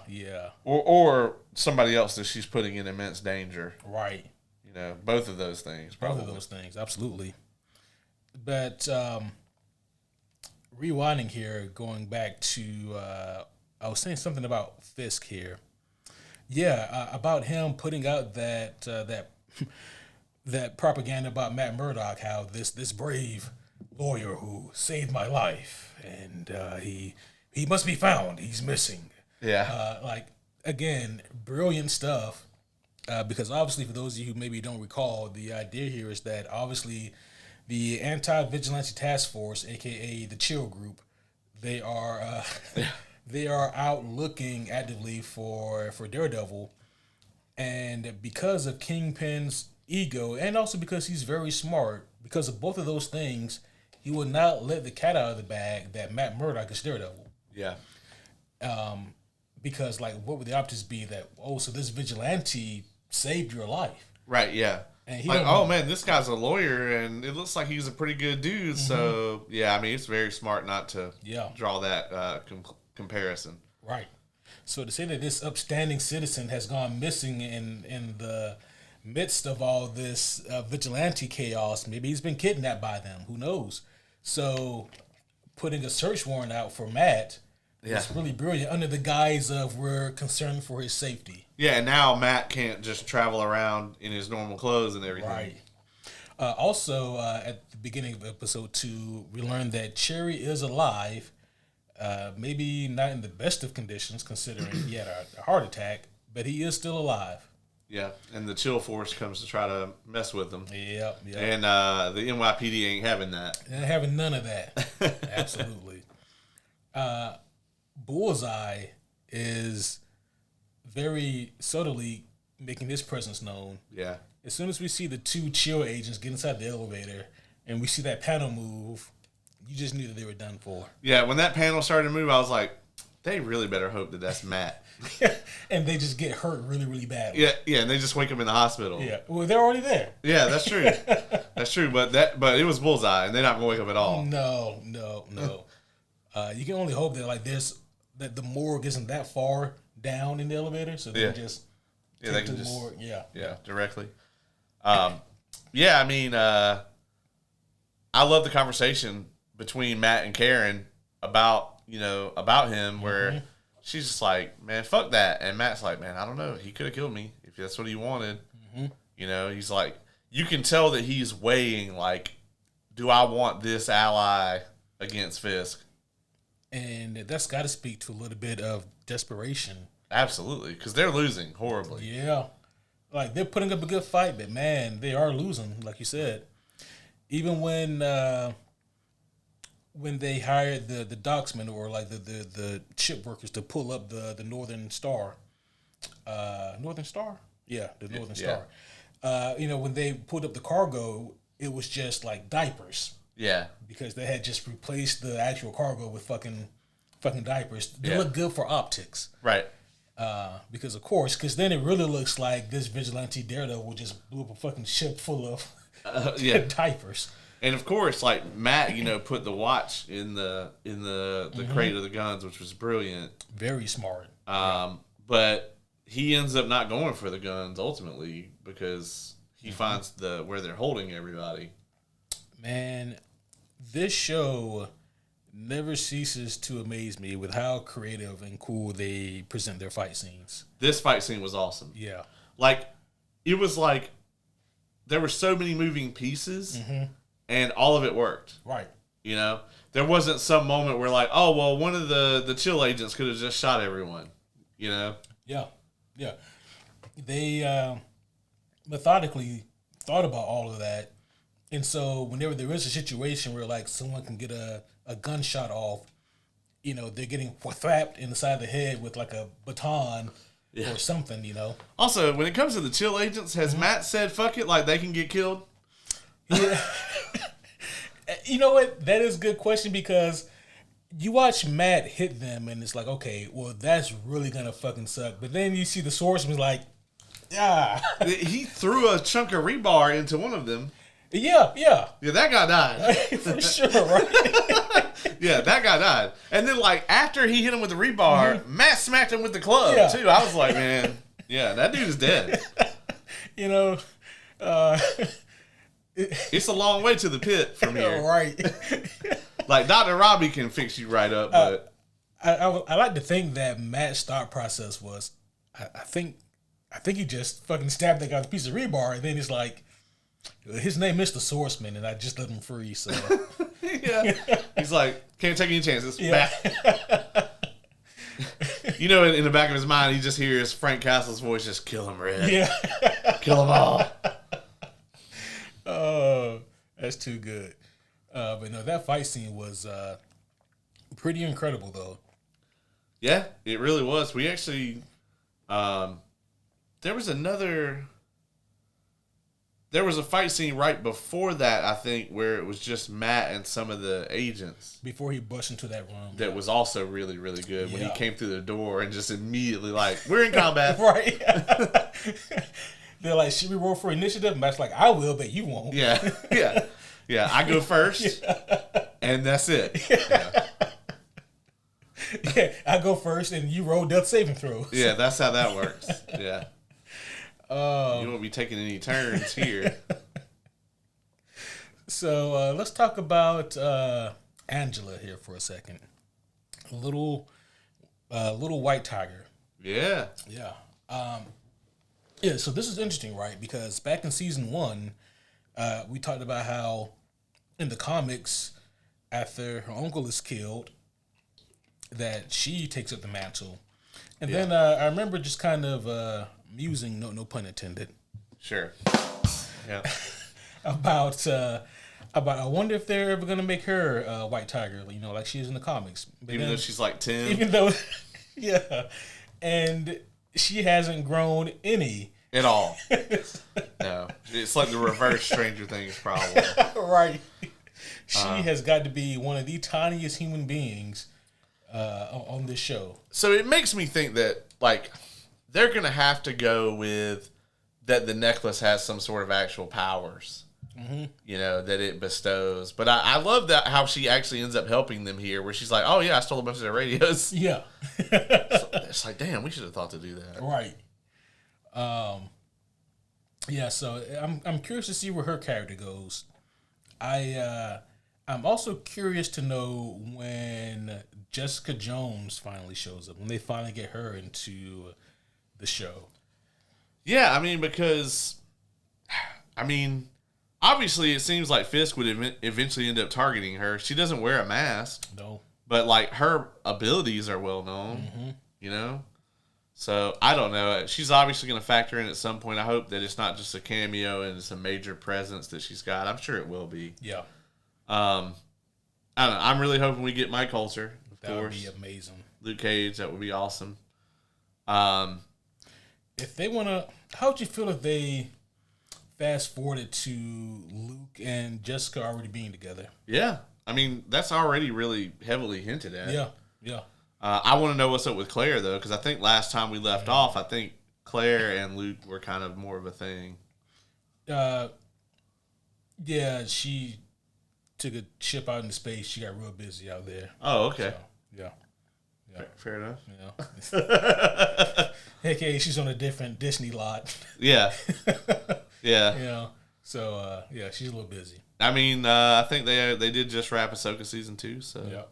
Or somebody else that she's putting in immense danger. Right. Both of those things. Probably. Both of those things, absolutely. But rewinding here, going back to, I was saying something about Fisk here. Yeah, about him putting out that that propaganda about Matt Murdock, how this brave lawyer who saved my life, and he must be found. He's missing. Yeah. Like, again, brilliant stuff. Because obviously, for those of you who maybe don't recall, the idea here is that obviously the Anti-Vigilante Task Force, aka the Chill Group, they are out looking actively for Daredevil, and because of Kingpin's ego, and also because he's very smart, because of both of those things, he will not let the cat out of the bag that Matt Murdock is Daredevil. Yeah. Because, like, what would the optics be that, so this vigilante saved your life? Right, yeah. And he like, oh, man, this guy's a lawyer, and it looks like he's a pretty good dude. So, yeah, I mean, it's very smart not to draw that comparison. Right. So to say that this upstanding citizen has gone missing in the midst of all this vigilante chaos, maybe he's been kidnapped by them. Who knows? So putting a search warrant out for Matt is really brilliant under the guise of we're concerned for his safety. Yeah, and now Matt can't just travel around in his normal clothes and everything. Right. Also, at the beginning of episode 2, we learned that Cherry is alive. Maybe not in the best of conditions, considering he had a heart attack, but he is still alive. Yeah, and the Chill Force comes to try to mess with him. Yep. And the NYPD ain't having that. They're having none of that. Absolutely. Bullseye is very subtly making his presence known. Yeah. As soon as we see the two chill agents get inside the elevator and we see that panel move, you just knew that they were done for. Yeah, when that panel started to move, I was like, they really better hope that that's Matt. And they just get hurt really, really badly. Yeah, and they just wake him in the hospital. Yeah, well, they're already there. Yeah, that's true. That's true, but it was Bullseye, and they're not going to wake up at all. No. You can only hope that that the morgue isn't that far down in the elevator, so they can just they can the just morgue. Yeah, directly. Yeah, I mean, I love the conversation between Matt and Karen about him, where she's just like, man, fuck that, and Matt's like, man, I don't know, he could have killed me if that's what he wanted. He's like, you can tell that he's weighing, like, do I want this ally against Fisk? And that's got to speak to a little bit of desperation. Absolutely, because they're losing horribly. Yeah. Like, they're putting up a good fight, but, man, they are losing, like you said. Even when they hired the docksmen or, like, the ship workers to pull up the Northern Star. Northern Star? Yeah, the Northern Star. When they pulled up the cargo, it was just, like, diapers. Yeah. Because they had just replaced the actual cargo with fucking diapers. They look good for optics. Right. Because then it really looks like this vigilante Daredevil just blew up a fucking ship full of diapers. And of course, like, Matt, put the watch in the crate of the guns, which was brilliant. Very smart. But he ends up not going for the guns ultimately because he finds where they're holding everybody. Man, this show never ceases to amaze me with how creative and cool they present their fight scenes. This fight scene was awesome. Yeah. Like, it was like there were so many moving pieces and all of it worked. Right. There wasn't some moment where, like, oh, well, one of the chill agents could have just shot everyone, Yeah. Yeah. They methodically thought about all of that. And so whenever there is a situation where, like, someone can get a gunshot off, they're getting whacked in the side of the head with, like, a baton or something, Also, when it comes to the chill agents, has Matt said, fuck it, like, they can get killed? Yeah. You know what? That is a good question because you watch Matt hit them and it's like, okay, well, that's really going to fucking suck. But then you see the swordsman's like, He threw a chunk of rebar into one of them. Yeah, that guy died. For sure, right? Yeah, that guy died. And then, like, after he hit him with the rebar, Matt smacked him with the club, too. I was like, man, that dude is dead. It's a long way to the pit from here. Right. Like, Dr. Robbie can fix you right up, but... I like to think that Matt's thought process was, I think he just fucking stabbed that guy with a piece of rebar, and then it's like, his name is the Swordsman, and I just let him free, so... Yeah. He's like, can't take any chances. Yeah. In the back of his mind, he just hears Frank Castle's voice, just kill him, Red. Yeah. Kill them all. Oh, that's too good. But no, that fight scene was pretty incredible, though. Yeah, it really was. We actually... There was a fight scene right before that, I think, where it was just Matt and some of the agents. Before he busted into that room. That was also really, really good. When he came through the door and just immediately, like, we're in combat. Right. They're like, should we roll for initiative? Matt's like, I will, but you won't. Yeah. I go first, and that's it. Yeah, I go first, and you roll death saving throws. Yeah, that's how that works. Yeah. You won't be taking any turns here. So let's talk about Angela here for a second. Little white tiger. Yeah. Yeah. So this is interesting, right? Because back in season 1, we talked about how in the comics, after her uncle is killed, that she takes up the mantle. And then I remember just kind of musing, no pun intended. Sure. Yeah. about I wonder if they're ever gonna make her White Tiger, like she is in the comics. But even though she's like 10. Even though, yeah, and she hasn't grown any. at all. No, it's like the reverse Stranger Things problem. Right. She has got to be one of the tiniest human beings on this show. So it makes me think that, like, they're going to have to go with that the necklace has some sort of actual powers, you know, that it bestows. But I love that how she actually ends up helping them here, where she's like, oh, yeah, I stole a bunch of their radios. Yeah. So it's like, damn, we should have thought to do that. Right. Yeah, so I'm curious to see where her character goes. I'm also curious to know when Jessica Jones finally shows up, when they finally get her into the show. Yeah, I mean, because, obviously it seems like Fisk would eventually end up targeting her. She doesn't wear a mask. No. But, like, her abilities are well known, you know? So, I don't know. She's obviously going to factor in at some point. I hope that it's not just a cameo and it's a major presence that she's got. I'm sure it will be. Yeah. I don't know. I'm really hoping we get Mike Holzer, of that course. That would be amazing. Luke Cage, that would be awesome. If they want to... How would you feel if they fast forwarded to Luke and Jessica already being together? Yeah. I mean, that's already really heavily hinted at. Yeah, yeah. I want to know what's up with Claire, though, because I think last time we left off, I think Claire and Luke were kind of more of a thing. Yeah, she took a ship out into space. She got real busy out there. Oh, okay. So, yeah. Fair enough. Yeah. AKA, she's on a different Disney lot. Yeah. Yeah. You know, so, yeah, she's a little busy. I mean, I think they did just wrap Ahsoka season 2, so.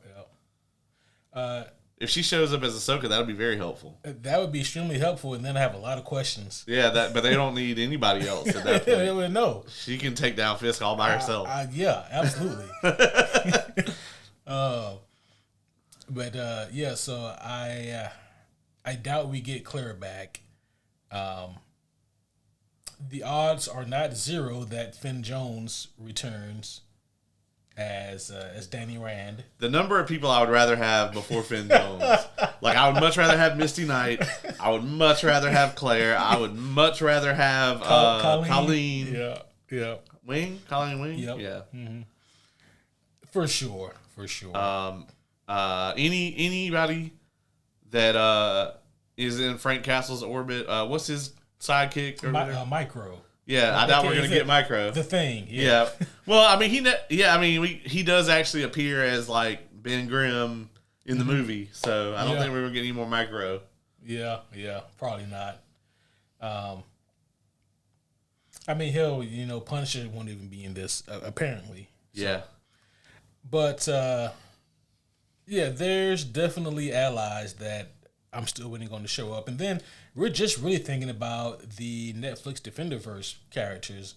Yeah. If she shows up as Ahsoka, that would be very helpful. That would be extremely helpful, and then I have a lot of questions. Yeah, but they don't need anybody else at that point. No. She can take down Fisk all by herself. Yeah, absolutely. But yeah, so I doubt we get Claire back. The odds are not zero that Finn Jones returns as Danny Rand. The number of people I would rather have before Finn Jones. Like, I would much rather have Misty Knight. I would much rather have Claire. I would much rather have Colleen. Yeah. Colleen Wing? Yep. Yeah. Mm-hmm. For sure. Anybody that is in Frank Castle's orbit, what's his sidekick? Micro. Yeah, I doubt we're going to get Micro. The Thing. Yeah. Well, I mean, he does actually appear as, like, Ben Grimm in the movie, so I don't think we're going to get any more Micro. Yeah, probably not. I mean, Punisher won't even be in this, apparently. So. Yeah. But, yeah, there's definitely allies that I'm still waiting on to show up. And then we're just really thinking about the Netflix Defenderverse characters.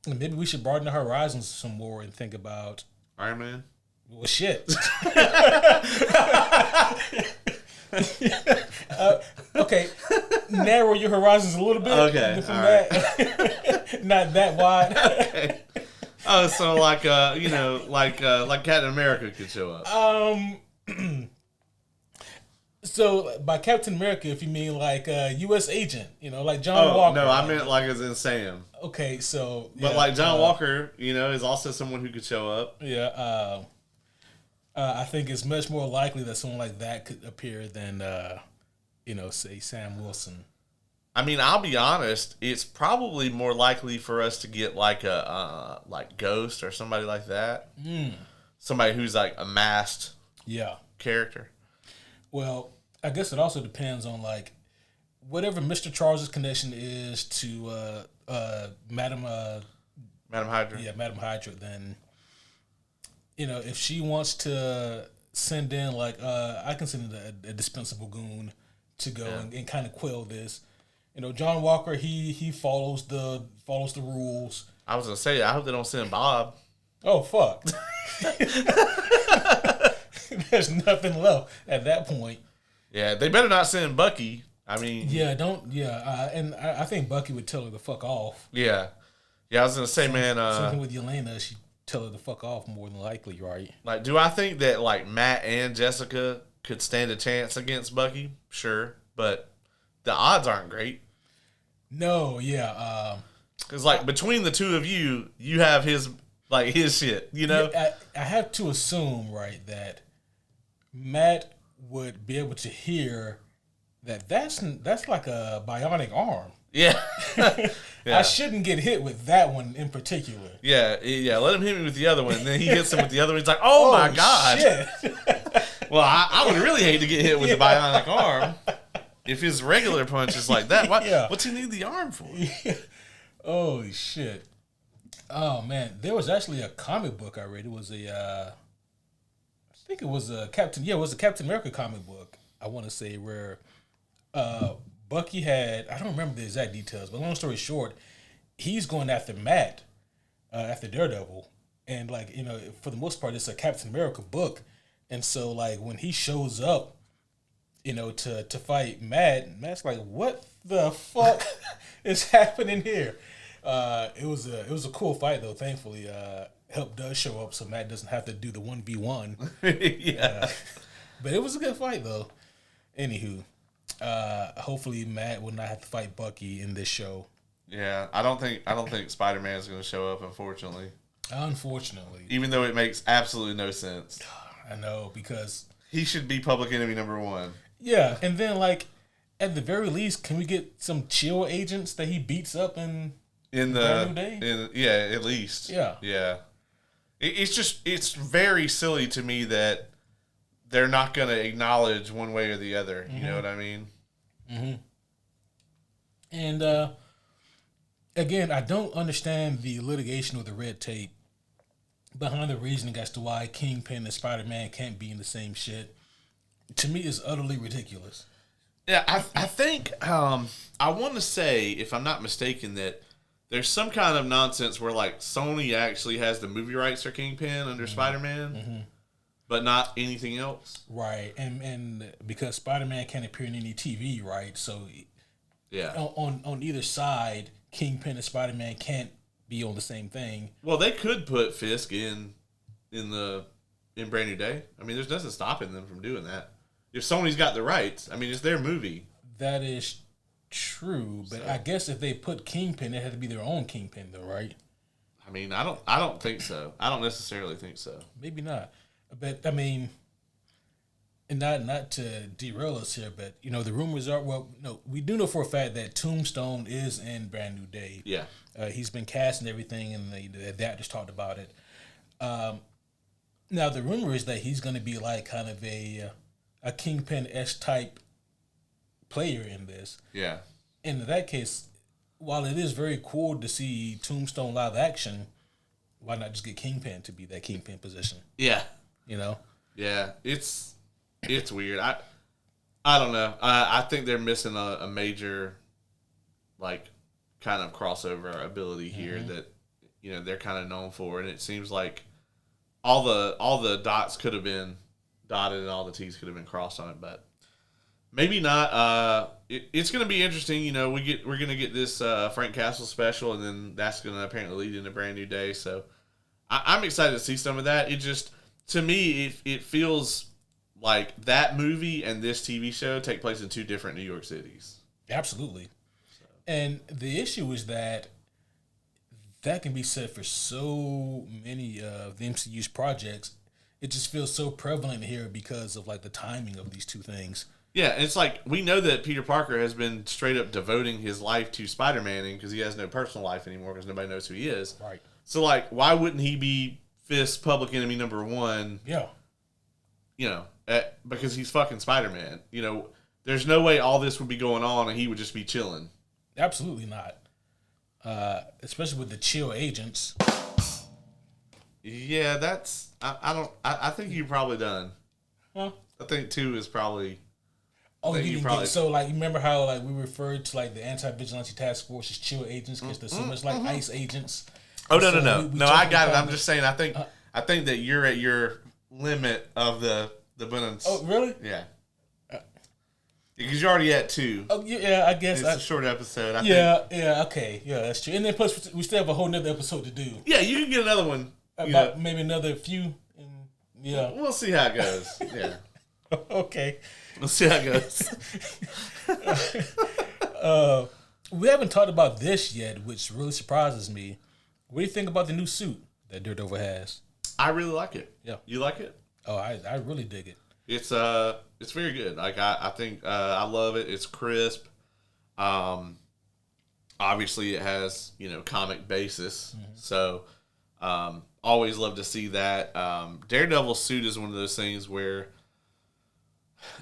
And maybe we should broaden the horizons some more and think about Iron Man. Well, shit. Okay, narrow your horizons a little bit. Okay, from that. Not that wide. Okay. Oh, so like Captain America could show up. So by Captain America, if you mean like U.S. agent, like John Walker. No, I meant like as in Sam. Okay, so but like John Walker, is also someone who could show up. Yeah, I think it's much more likely that someone like that could appear than say Sam Wilson. I mean, I'll be honest. It's probably more likely for us to get like a Ghost or somebody like that. Somebody who's like a masked character. Well, I guess it also depends on like whatever Mr. Charles's connection is to Madam Hydra. Yeah, Madam Hydra. Then if she wants to send in like I can send in a dispensable goon to go and kind of quell this. John Walker he follows the rules. I was gonna say I hope they don't send Bob. Oh fuck. There's nothing left at that point. Yeah, they better not send Bucky. I mean, and I think Bucky would tell her to fuck off. Yeah, I was gonna say, man. Something with Yelena, she'd tell her to fuck off more than likely, right? Like, do I think that like Matt and Jessica could stand a chance against Bucky? Sure, but the odds aren't great. No, yeah. Because like between the two of you, you have his shit. You know. Yeah, I have to assume, right, that Matt would be able to hear that that's like a bionic arm. Yeah. I shouldn't get hit with that one in particular. Yeah. Let him hit me with the other one, and then he hits him with the other one. He's like, "Oh my god!" Shit. Well, I would really hate to get hit with the bionic arm if his regular punch is like that. What's he need the arm for? Oh shit. Oh man, there was actually a comic book I read. It was I think it was a Captain America comic book. I want to say where Bucky had, I don't remember the exact details, but long story short, he's going after Matt, after Daredevil, and like for the most part, it's a Captain America book, and so like when he shows up, to fight Matt's like, what the fuck is happening here? It was a cool fight though. Thankfully, help does show up, so Matt doesn't have to do the 1v1. Yeah, but it was a good fight though. Anywho, hopefully Matt will not have to fight Bucky in this show. Yeah, I don't think Spider-Man is going to show up, unfortunately. Unfortunately, even though it makes absolutely no sense. I know, because he should be public enemy number one. Yeah, and then like at the very least, can we get some chill agents that he beats up in the Brand New Day? Yeah, at least. Yeah. It's very silly to me that they're not going to acknowledge one way or the other. You know what I mean? Mm-hmm. And again, I don't understand the litigation or the red tape behind the reasoning as to why Kingpin and Spider-Man can't be in the same shit. To me, it's utterly ridiculous. Yeah, I think I want to say, if I'm not mistaken, that there's some kind of nonsense where like Sony actually has the movie rights for Kingpin under Spider-Man, but not anything else. Right, and because Spider-Man can't appear in any TV, right? So yeah, on either side, Kingpin and Spider-Man can't be on the same thing. Well, they could put Fisk in Brand New Day. I mean, there's nothing stopping them from doing that. If Sony's got the rights, I mean, it's their movie. That is true, but I guess if they put Kingpin, it had to be their own Kingpin, though, right? I mean, I don't think so. I don't necessarily think so. Maybe not, but I mean, and not to derail us here, but the rumors are, we do know for a fact that Tombstone is in Brand New Day. Yeah, he's been cast and everything, and the actors talked about it. Now the rumor is that he's going to be like kind of a Kingpin-esque type player in this. Yeah. In that case, while it is very cool to see Tombstone live action, why not just get Kingpin to be that Kingpin position? Yeah. Yeah, it's weird. I don't know. I think they're missing a major, like, kind of crossover ability here that they're kind of known for, and it seems like all the dots could have been dotted and all the T's could have been crossed on it, but maybe not. It's going to be interesting. We're going to get this Frank Castle special, and then that's going to apparently lead into Brand New Day. So I'm excited to see some of that. It just, to me, it feels like that movie and this TV show take place in two different New York cities. Absolutely. So. And the issue is that can be said for so many of the MCU's projects. It just feels so prevalent here because of like the timing of these two things. Yeah, it's like we know that Peter Parker has been straight up devoting his life to Spider-Man because he has no personal life anymore because nobody knows who he is. Right. So like, why wouldn't he be Fisk's public enemy number one? Yeah. Because he's fucking Spider-Man. There's no way all this would be going on and he would just be chilling. Absolutely not. Especially with the chill agents. Yeah, that's... I think you're probably done. Huh? I think 2 is probably... Oh, you didn't get... So, like, you remember how, like, we referred to, like, the anti-vigilante task force as chill agents because they're so much like ICE agents? Oh, no. No, I got it. I'm just saying, I think that you're at your limit of the bonus. Oh, really? Yeah. Because you're already at 2. Oh, yeah, I guess. It's a short episode, I think. Yeah, okay. Yeah, that's true. And then plus, we still have a whole nother episode to do. Yeah, you can get another one. About maybe another few. Yeah. We'll see how it goes. Yeah. Okay. We'll see how it goes. We haven't talked about this yet, which really surprises me. What do you think about the new suit that Daredevil has? I really like it. Yeah. You like it? Oh, I really dig it. It's very good. Like I think I love it. It's crisp. Obviously it has, comic basis. So always love to see that. Daredevil's suit is one of those things where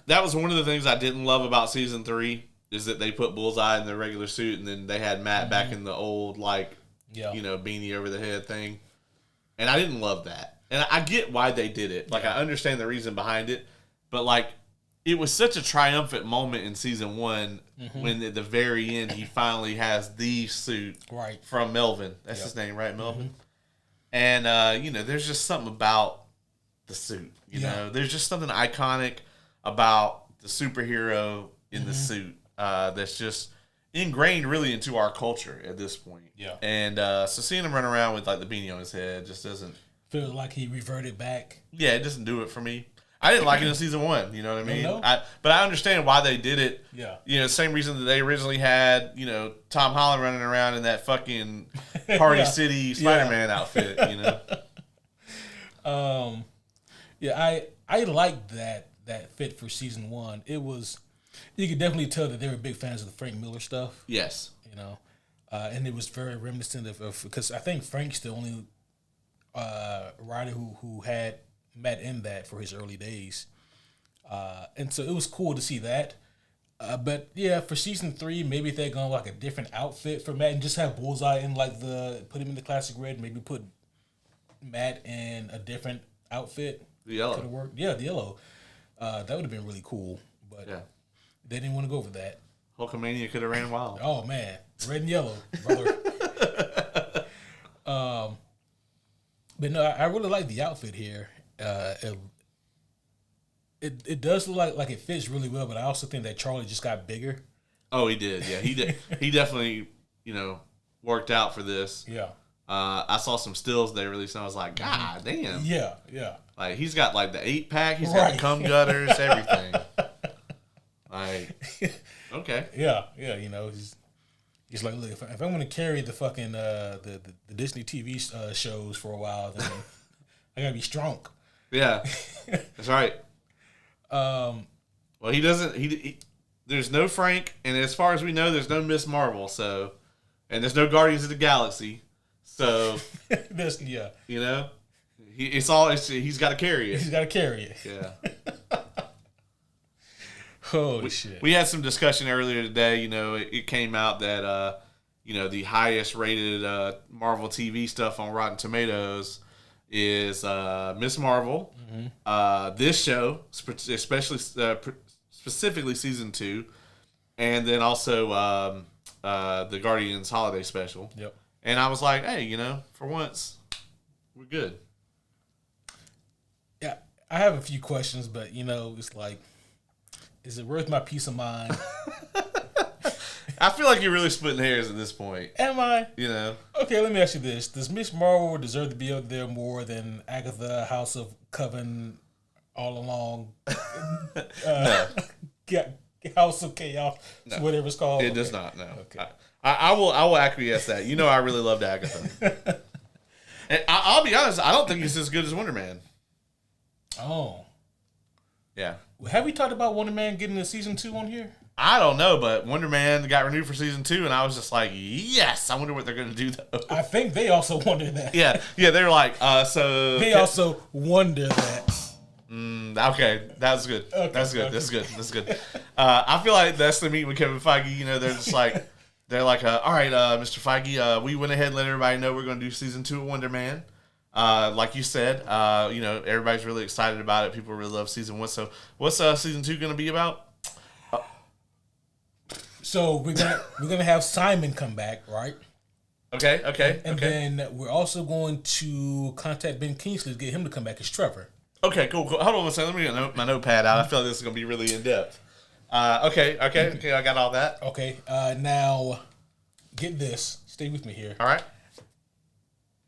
that was one of the things I didn't love about season 3 is that they put Bullseye in the regular suit and then they had Matt back in the old beanie over the head thing. And I didn't love that. And I get why they did it. Like, I understand the reason behind it. But, like, it was such a triumphant moment in season 1 when at the very end he finally has the suit from Melvin. That's his name, right? Melvin? And, there's just something about the suit. You know? There's just something iconic about the superhero in the suit that's just ingrained really into our culture at this point. Yeah. And so seeing him run around with, like, the beanie on his head just doesn't... Feels like he reverted back. Yeah, it doesn't do it for me. I didn't like it in season 1, you know what I mean? No. But I understand why they did it. Yeah. Same reason that they originally had, Tom Holland running around in that fucking Party City Spider-Man outfit, Yeah, I liked that fit for season 1. It was, you could definitely tell that they were big fans of the Frank Miller stuff. Yes. And it was very reminiscent of because I think Frank's the only writer who had Matt in that for his early days. And so it was cool to see that. But yeah, for season 3, maybe if they're going like a different outfit for Matt and just have Bullseye in put him in the classic red, maybe put Matt in a different outfit. The yellow. Could have worked. Yeah, the yellow. That would have been really cool. But they didn't want to go for that. Hulkamania could have ran wild. Oh man, red and yellow, brother. But no, I really like the outfit here. It does look like it fits really well, but I also think that Charlie just got bigger. Oh, he did. Yeah, he did. He definitely, worked out for this. Yeah. I saw some stills they released, and I was like, God damn. Yeah. Like, he's got, like, the 8-pack. He's got the cum gutters, everything. Like, okay. Yeah, he's like, look, if I'm going to carry the fucking the Disney TV shows for a while, then I got to be strong. Yeah, that's right. Well, he doesn't. He there's no Frank, and as far as we know, there's no Miss Marvel. So, and there's no Guardians of the Galaxy. So, he's got to carry it. He's got to carry it. Yeah. Holy shit. We had some discussion earlier today. It came out that the highest rated Marvel TV stuff on Rotten Tomatoes is Miss Marvel. This show, especially specifically season 2, and then also the Guardians Holiday Special. Yep. And I was like, hey, for once, we're good. Yeah, I have a few questions, but it's like, is it worth my peace of mind? I feel like you're really splitting hairs at this point. Am I? Okay, let me ask you this. Does Miss Marvel deserve to be up there more than Agatha, House of Coven, all along? No. House of Chaos, no. Whatever it's called? It does not, no. Okay. I will acquiesce that. I really loved Agatha. And I'll be honest, I don't think he's as good as Wonder Man. Oh. Yeah. Have we talked about Wonder Man getting a season 2 on here? I don't know, but Wonder Man got renewed for season 2, and I was just like, yes, I wonder what they're going to do, though. I think they also wonder that. Yeah, they were like, so... They also wonder that. Okay, that's good. Okay, that's good. Okay. That's good. I feel like that's the meeting with Kevin Feige. They're just like, all right, Mr. Feige, we went ahead and let everybody know we're going to do season 2 of Wonder Man. Like you said, everybody's really excited about it. People really love season 1. So what's season 2 going to be about? So we're gonna have Simon come back, right? Okay. And then we're also going to contact Ben Kingsley to get him to come back as Trevor. Okay, cool. Hold on one second. Let me get my notepad out. I feel like this is going to be really in-depth. Okay. I got all that. Okay. Now, get this. Stay with me here. All right.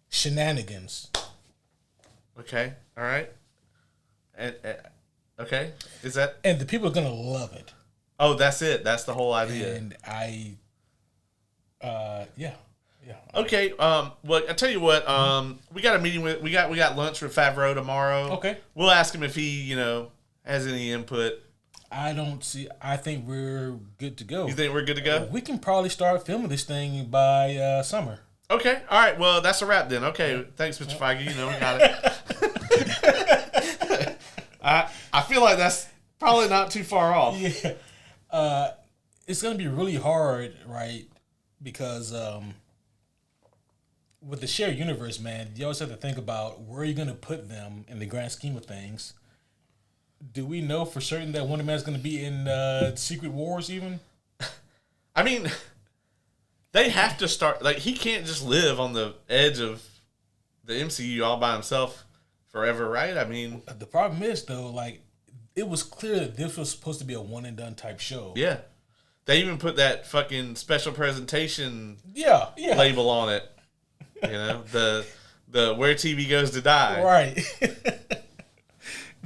Shenanigans. Okay. All right. And okay. Is that... And the people are going to love it. Oh, that's it. That's the whole idea. And I Yeah. Okay. Well, I tell you what. We got a meeting with we got lunch with Favreau tomorrow. Okay. We'll ask him if he has any input. I think we're good to go. You think we're good to go? We can probably start filming this thing by summer. Okay. All right. Well, that's a wrap then. Okay. Thanks, Mr. Feige. We got it. I feel like that's probably not too far off. Yeah. It's gonna be really hard, right? Because with the shared universe, man, you always have to think about where you're gonna put them in the grand scheme of things. Do we know for certain that Wonder Man's gonna be in Secret Wars even? I mean, they have to start. Like, he can't just live on the edge of the MCU all by himself forever, right? I mean, the problem is though, like, it was clear that this was supposed to be a one and done type show. Yeah, they even put that fucking special presentation yeah label on it. The where TV goes to die. Right.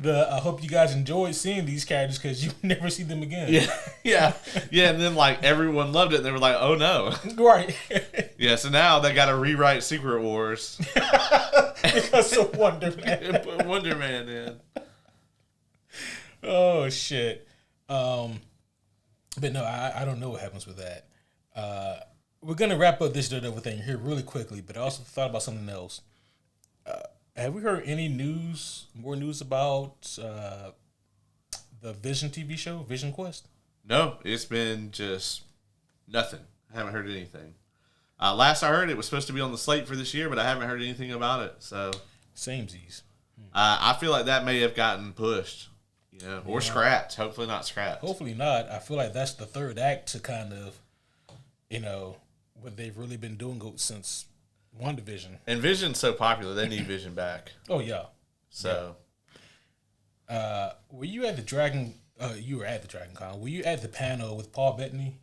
I hope you guys enjoyed seeing these characters because you never see them again. Yeah. And then like everyone loved it, and they were like, "Oh no!" Right. Yeah. So now they got to rewrite Secret Wars because of Wonder Man. Put Wonder Man in. Oh shit. But no, I don't know what happens with that. We're gonna wrap up this Daredevil thing here really quickly, but I also thought about something else. Have we heard any more news about the Vision TV show, Vision Quest? No, it's been just nothing. I haven't heard anything. Last I heard, it was supposed to be on the slate for this year, but I haven't heard anything about it. So, samesies. I feel like that may have gotten pushed, or scrapped. Hopefully not scrapped. Hopefully not. I feel like that's the third act to kind of, what they've really been doing since WandaVision. And Vision's so popular, they need Vision back. Oh yeah. So, were you at the Dragon? You were at the Dragon Con. Were you at the panel with Paul Bettany?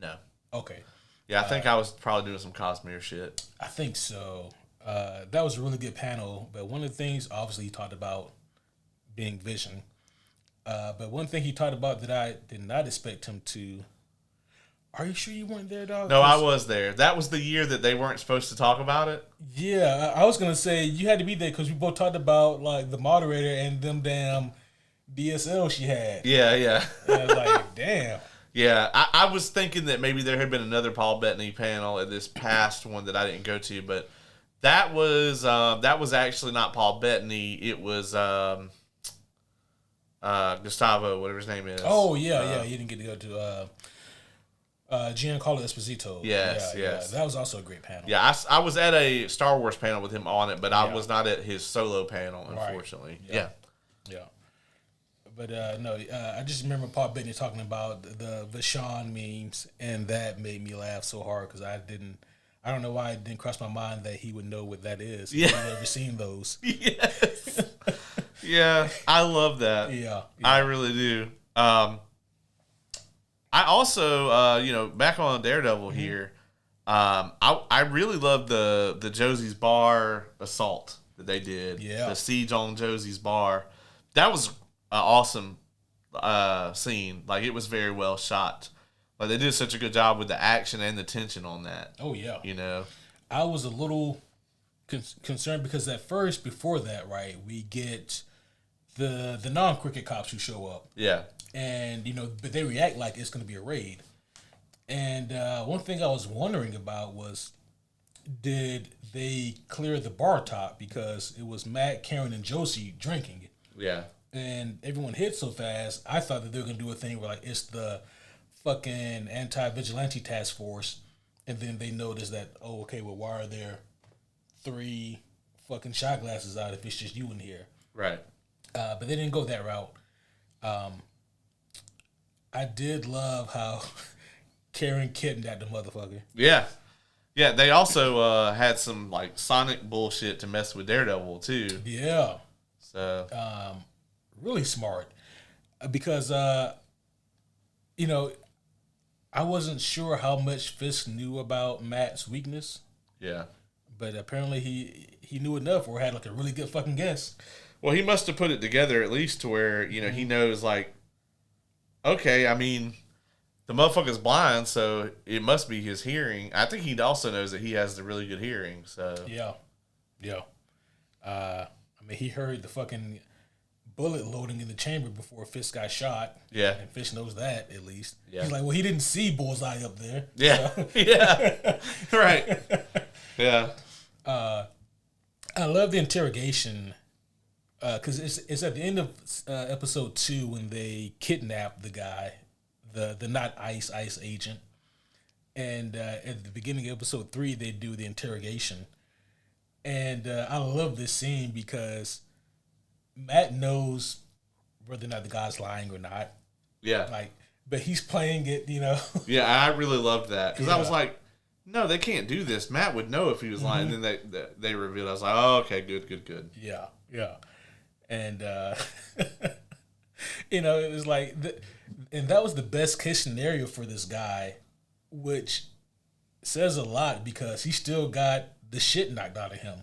No. Okay. Yeah, I think I was probably doing some Cosmere shit. I think so. That was a really good panel. But one of the things, obviously, he talked about being Vision. But one thing he talked about that I did not expect him to. Are you sure you weren't there, dog? No, I was there. That was the year that they weren't supposed to talk about it. Yeah, I was gonna say you had to be there because we both talked about like the moderator and them damn DSL she had. Yeah. And I was like, damn. Yeah, I was thinking that maybe there had been another Paul Bettany panel at this past one that I didn't go to, but that was actually not Paul Bettany. It was Gustavo, whatever his name is. Oh yeah. You didn't get to go to Giancarlo Esposito. Yes. Yeah. That was also a great panel. Yeah, I was at a Star Wars panel with him on it, but I was not at his solo panel, unfortunately. Right. Yeah. But no, I just remember Paul Bettany talking about the Vashon memes, and that made me laugh so hard because I don't know why it didn't cross my mind that he would know what that is. Yeah. I've never seen those. Yes. Yeah, I love that. Yeah. I really do. I also, back on Daredevil here, I really love the Josie's Bar assault that they did. Yeah. The siege on Josie's Bar. That was an awesome scene. Like, it was very well shot. Like, they did such a good job with the action and the tension on that. Oh, yeah. I was a little concerned because at first, before that, right, we get the non-cricket cops who show up. Yeah. And, but they react like it's going to be a raid. And one thing I was wondering about was, did they clear the bar top? Because it was Matt, Karen, and Josie drinking. Yeah. And everyone hit so fast, I thought that they were going to do a thing where, like, it's the fucking anti-vigilante task force. And then they notice that, oh, okay, well, why are there 3 fucking shot glasses out if it's just you in here? Right. But they didn't go that route. I did love how Karen kidnapped the motherfucker. Yeah. Yeah, they also had some, like, Sonic bullshit to mess with Daredevil, too. Yeah. So. Really smart. Because, I wasn't sure how much Fisk knew about Matt's weakness. Yeah. But apparently he knew enough or had, like, a really good fucking guess. Well, he must have put it together at least to where, he knows, like, okay, I mean, the motherfucker's blind, so it must be his hearing. I think he also knows that he has the really good hearing. So yeah. I mean, he heard the fucking bullet loading in the chamber before Fisk got shot. Yeah. And Fisk knows that, at least. Yeah. He's like, well, he didn't see Bullseye up there. Yeah. So. Yeah. Right. Yeah. I love the interrogation because it's at the end of episode 2 when they kidnap the guy, the not ICE agent. And at the beginning of episode 3, they do the interrogation. And I love this scene because Matt knows whether or not the guy's lying or not. Yeah. Like, but he's playing it, Yeah, I really loved that because Yeah. I was like, no, they can't do this. Matt would know if he was lying. And then they revealed. I was like, oh, okay, good. Yeah. And it was like, and that was the best case scenario for this guy, which says a lot because he still got the shit knocked out of him.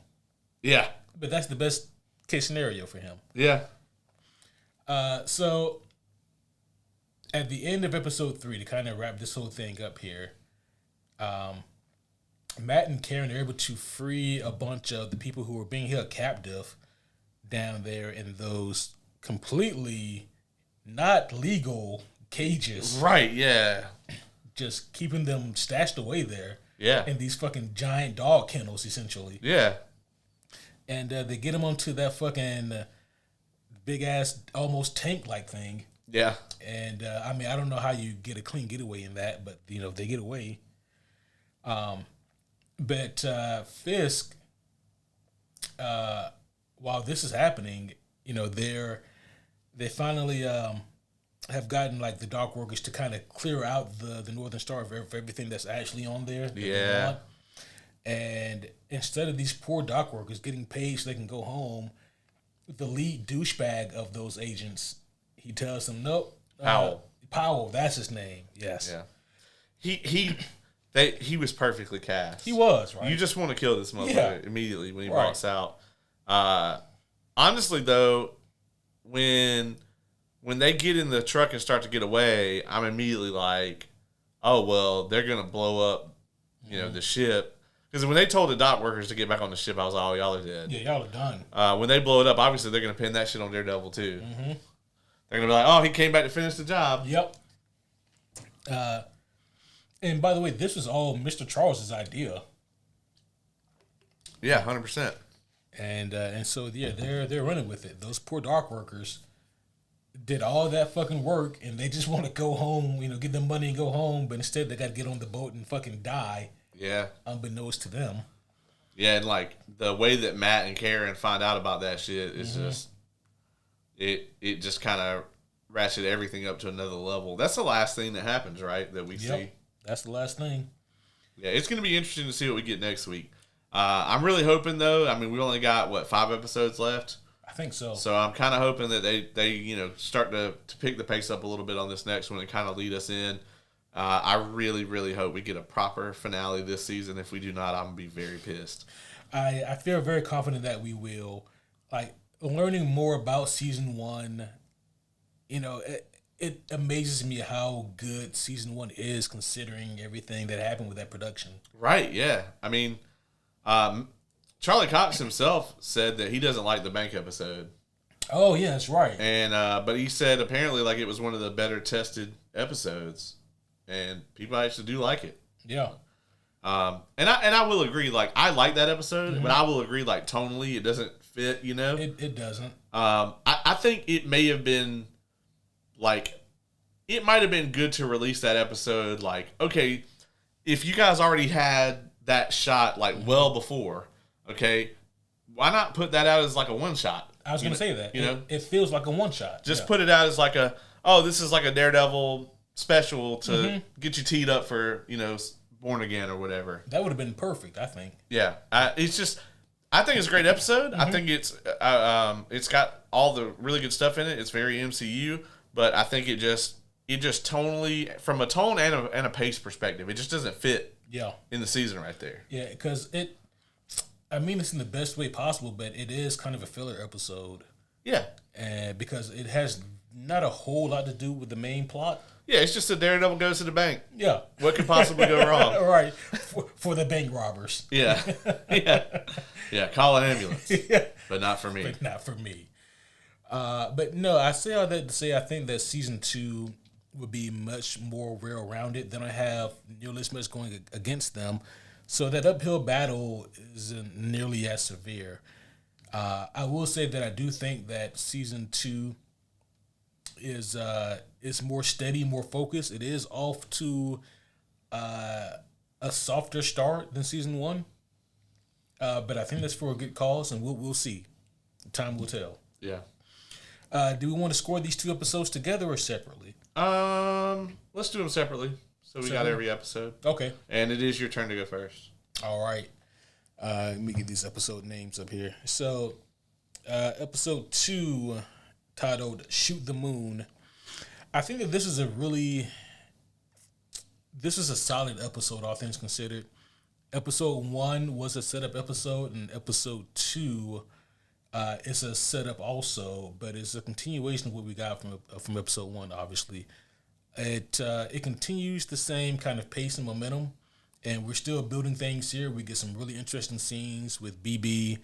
Yeah. But that's the best case scenario for him. Yeah. So at the end of episode 3, to kind of wrap this whole thing up here, Matt and Karen are able to free a bunch of the people who were being held captive down there in those completely not legal cages. Right, yeah. Just keeping them stashed away there. Yeah. In these fucking giant dog kennels, essentially. Yeah. And they get them onto that fucking big ass, almost tank like thing. Yeah. And I mean, I don't know how you get a clean getaway in that, but they get away. But Fisk, while this is happening, they finally have gotten like the Dark Workers to kind of clear out the Northern Star for everything that's actually on there. Yeah. And instead of these poor Dark Workers getting paid so they can go home, the lead douchebag of those agents, he tells them, nope. Powell, that's his name. Yes. Yeah. He was perfectly cast. He was, right? You just want to kill this motherfucker immediately when he walks out. Honestly, though, when they get in the truck and start to get away, I'm immediately like, oh, well, they're going to blow up, the ship. Because when they told the dock workers to get back on the ship, I was like, oh, y'all are dead. Yeah, y'all are done. When they blow it up, obviously they're going to pin that shit on Daredevil, too. Mm-hmm. They're going to be like, oh, he came back to finish the job. Yep. And by the way, this was all Mr. Charles's idea. Yeah, 100%. And so, yeah, they're running with it. Those poor Dark Workers did all that fucking work, and they just want to go home, get them money and go home, but instead they got to get on the boat and fucking die. Yeah. Unbeknownst to them. Yeah, and like the way that Matt and Karen find out about that shit is just it just kind of ratcheted everything up to another level. That's the last thing that happens, right? That we see. That's the last thing. Yeah, it's going to be interesting to see what we get next week. I'm really hoping though. I mean, we only got 5 episodes left. I think so. So I'm kind of hoping that they start to pick the pace up a little bit on this next one and kind of lead us in. I really, really hope we get a proper finale this season. If we do not, I'm going to be very pissed. I feel very confident that we will. Like, learning more about season 1, it amazes me how good season 1 is considering everything that happened with that production. Right, yeah. I mean, Charlie Cox himself said that he doesn't like the bank episode. Oh, yeah, that's right. And but he said apparently like it was one of the better tested episodes. And people actually do like it. Yeah. And I will agree, like, I like that episode, but I will agree, like, tonally, it doesn't fit, It doesn't. I think it may have been, like, it might have been good to release that episode, like, okay, if you guys already had that shot, like, well before, okay, why not put that out as, like, a one-shot? I was going to say that. It feels like a one-shot. Just put it out as, like, this is, like, a Daredevil special to get you teed up for, Born Again or whatever. That would have been perfect, I think. Yeah. I think it's a great episode. I think it's got all the really good stuff in it. It's very MCU, but I think it just tonally, from a tone and a pace perspective, it just doesn't fit in the season right there. Yeah, because I mean this in the best way possible, but it is kind of a filler episode. Yeah. And because it has not a whole lot to do with the main plot. Yeah, it's just a Daredevil goes to the bank. Yeah. What could possibly go wrong? All right. For the bank robbers. Yeah. Yeah, call an ambulance. Yeah. But not for me. But not for me. But no, I say all that to say I think that season 2 would be much more well-rounded. They don't have nearly as much going against them. So that uphill battle isn't nearly as severe. I will say that I do think that season 2 is more steady, more focused. It is off to a softer start than season 1. But I think that's for a good cause, and we'll see. Time will tell. Yeah. Do we want to score these 2 episodes together or separately? Let's do them separately. So we got every episode. Okay. And it is your turn to go first. All right. Let me get these episode names up here. So, episode 2, titled "Shoot the Moon." I think that this is a solid episode, all things considered. Episode 1 was a setup episode, and episode 2 is a setup also, but it's a continuation of what we got from episode 1. Obviously, it continues the same kind of pace and momentum, and we're still building things here. We get some really interesting scenes with BB.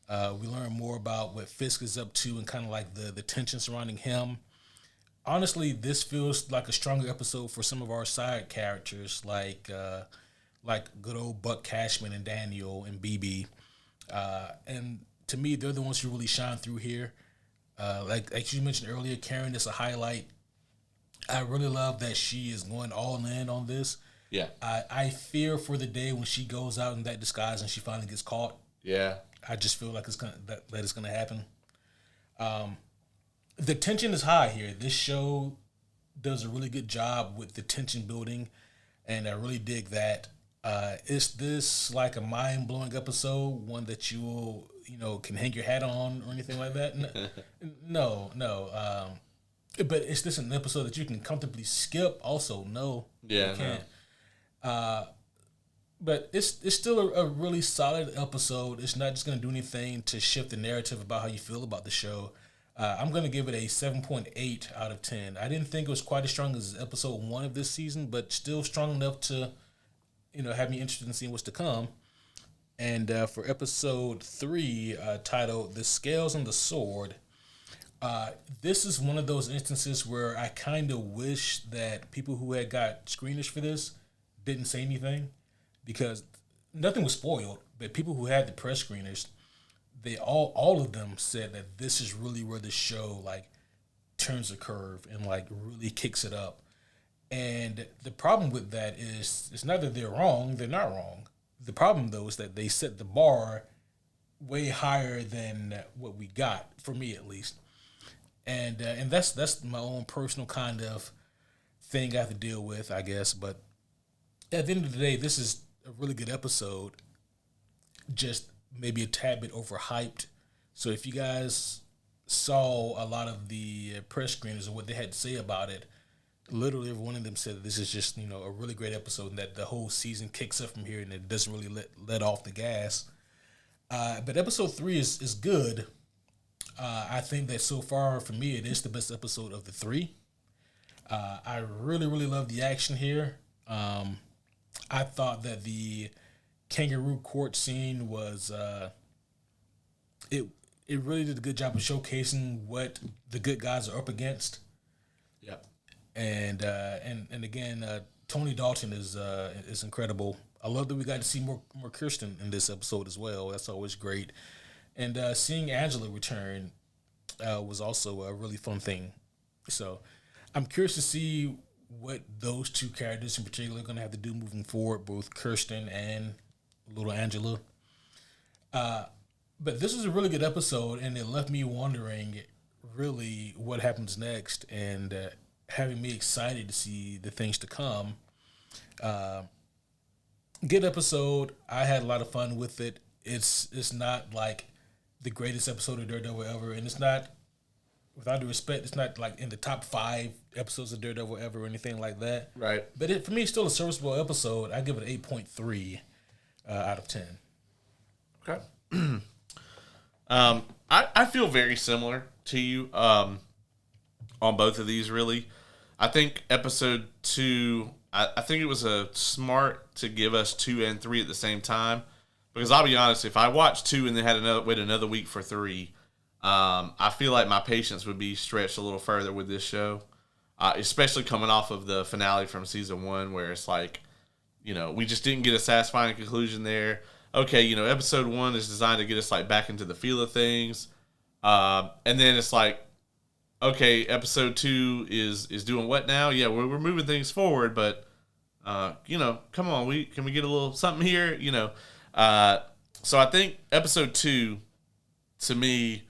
We learn more about what Fisk is up to and kind of like the tension surrounding him. Honestly, this feels like a stronger episode for some of our side characters, like good old Buck Cashman and Daniel and BB. And to me, they're the ones who really shine through here. Like you mentioned earlier, Karen is a highlight. I really love that she is going all in on this. Yeah. I fear for the day when she goes out in that disguise and she finally gets caught. Yeah. I just feel like that it's gonna happen. The tension is high here. This show does a really good job with the tension building, and I really dig that. Is this like a mind-blowing episode, one that you will, can hang your hat on or anything like that? No. But is this an episode that you can comfortably skip? Also, no. Yeah, you can't. But it's still a really solid episode. It's not just going to do anything to shift the narrative about how you feel about the show. I'm going to give it a 7.8 out of 10. I didn't think it was quite as strong as episode 1 of this season, but still strong enough to, have me interested in seeing what's to come. And for episode 3, titled "The Scales and the Sword," this is one of those instances where I kind of wish that people who had got screeners for this didn't say anything, because nothing was spoiled, but people who had the press screeners, they all of them said that this is really where the show turns a curve and really kicks it up. And the problem with that is it's not that they're wrong, they're not wrong. The problem though is that they set the bar way higher than what we got, for me at least. And that's my own personal kind of thing I have to deal with, I guess. But at the end of the day, this is a really good episode, just maybe a tad bit overhyped. So if you guys saw a lot of the press screeners and what they had to say about it, literally every one of them said this is just a really great episode, and that the whole season kicks up from here and it doesn't really let off the gas. But episode 3 is good. I think that so far for me it is the best episode of the 3. I really, really love the action here. I thought that the kangaroo court scene was it really did a good job of showcasing what the good guys are up against. Yep. And again, Tony Dalton is incredible. I love that we got to see more Kirsten in this episode as well. That's always great. And seeing Angela return was also a really fun thing. So I'm curious to see what those two characters in particular are going to have to do moving forward, both Kirsten and little Angela. But this was a really good episode, and it left me wondering really what happens next, and having me excited to see the things to come. Good episode. I had a lot of fun with it. It's not like the greatest episode of Daredevil ever, and it's not, without due respect, it's not like in the top 5 episodes of Daredevil ever or anything like that. Right. But for me, it's still a serviceable episode. I give it 8.3 out of 10. Okay. I feel very similar. to you on both of these, really. I think episode 2, I think it was a smart to give us 2 and 3 at the same time. Because I'll be honest, if I watched 2 and then had wait another week for 3, I feel like my patience would be stretched a little further with this show. Especially coming off of the finale from season 1, where it's like, we just didn't get a satisfying conclusion there. Okay, episode 1 is designed to get us like back into the feel of things. And then it's like, okay, episode 2 is doing what now? Yeah, we're moving things forward, but come on, can we get a little something here? So I think episode 2, to me,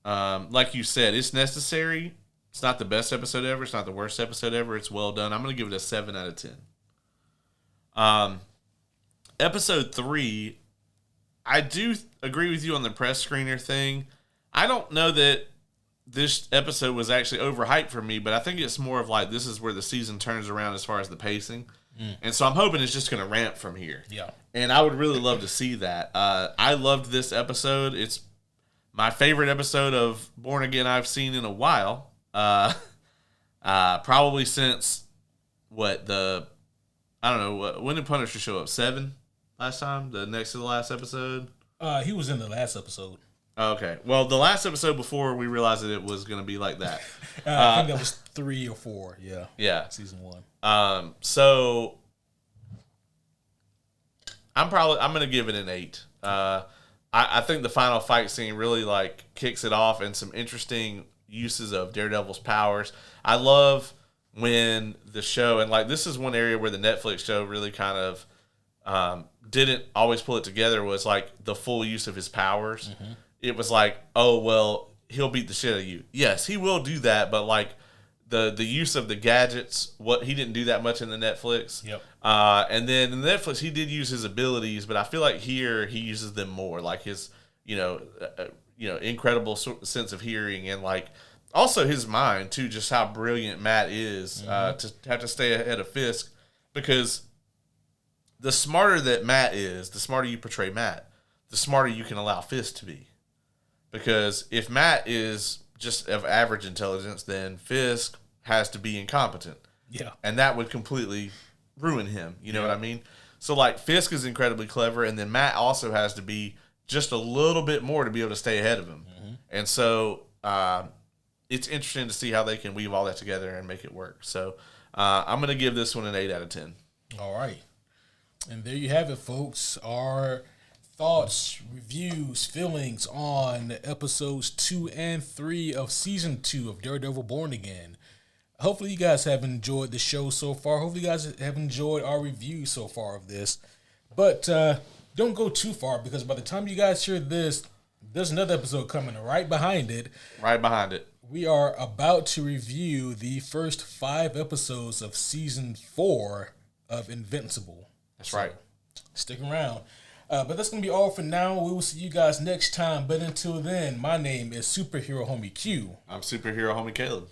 like you said, it's necessary. It's not the best episode ever. It's not the worst episode ever. It's well done. I'm going to give it a 7 out of 10. Episode 3, I do agree with you on the press screener thing. I don't know that this episode was actually overhyped for me, but I think it's more of like this is where the season turns around as far as the pacing. And so I'm hoping it's just going to ramp from here. Yeah. And I would really love to see that. I loved this episode. It's my favorite episode of Born Again I've seen in a while. Probably since I don't know, when did Punisher show up? 7 last time? The next to the last episode? He was in the last episode. Okay. Well, the last episode before we realized that it was going to be like that. I think that was 3 or 4. Yeah. Yeah. Season 1. So I'm going to give it an 8. I think the final fight scene really like kicks it off, and some interesting uses of Daredevil's powers. I love when the show, and like this is one area where the Netflix show really kind of didn't always pull it together, was like the full use of his powers. Mm-hmm. It was like, oh, well, he'll beat the shit out of you. Yes, he will do that, but like the use of the gadgets, he didn't do that much in the Netflix. Yep. And then in the Netflix, he did use his abilities, but I feel like here he uses them more, like his, incredible sense of hearing, and like also his mind too, just how brilliant Matt is to have to stay ahead of Fisk, because the smarter that Matt is, the smarter you portray Matt, the smarter you can allow Fisk to be. Because if Matt is just of average intelligence, then Fisk has to be incompetent. Yeah. And that would completely ruin him. You know what I mean? So, like, Fisk is incredibly clever, and then Matt also has to be just a little bit more to be able to stay ahead of him. Mm-hmm. And so, it's interesting to see how they can weave all that together and make it work. So, I'm going to give this one an 8 out of 10. All right. And there you have it, folks. Our thoughts, reviews, feelings on episodes 2 and 3 of season 2 of Daredevil Born Again. Hopefully you guys have enjoyed the show so far. Hopefully you guys have enjoyed our review so far of this. But don't go too far, because by the time you guys hear this, there's another episode coming right behind it. Right behind it. We are about to review the first 5 episodes of season 4 of Invincible. That's right. Stick around. But that's going to be all for now. We will see you guys next time. But until then, my name is Superhero Homie Q. I'm Superhero Homie Caleb.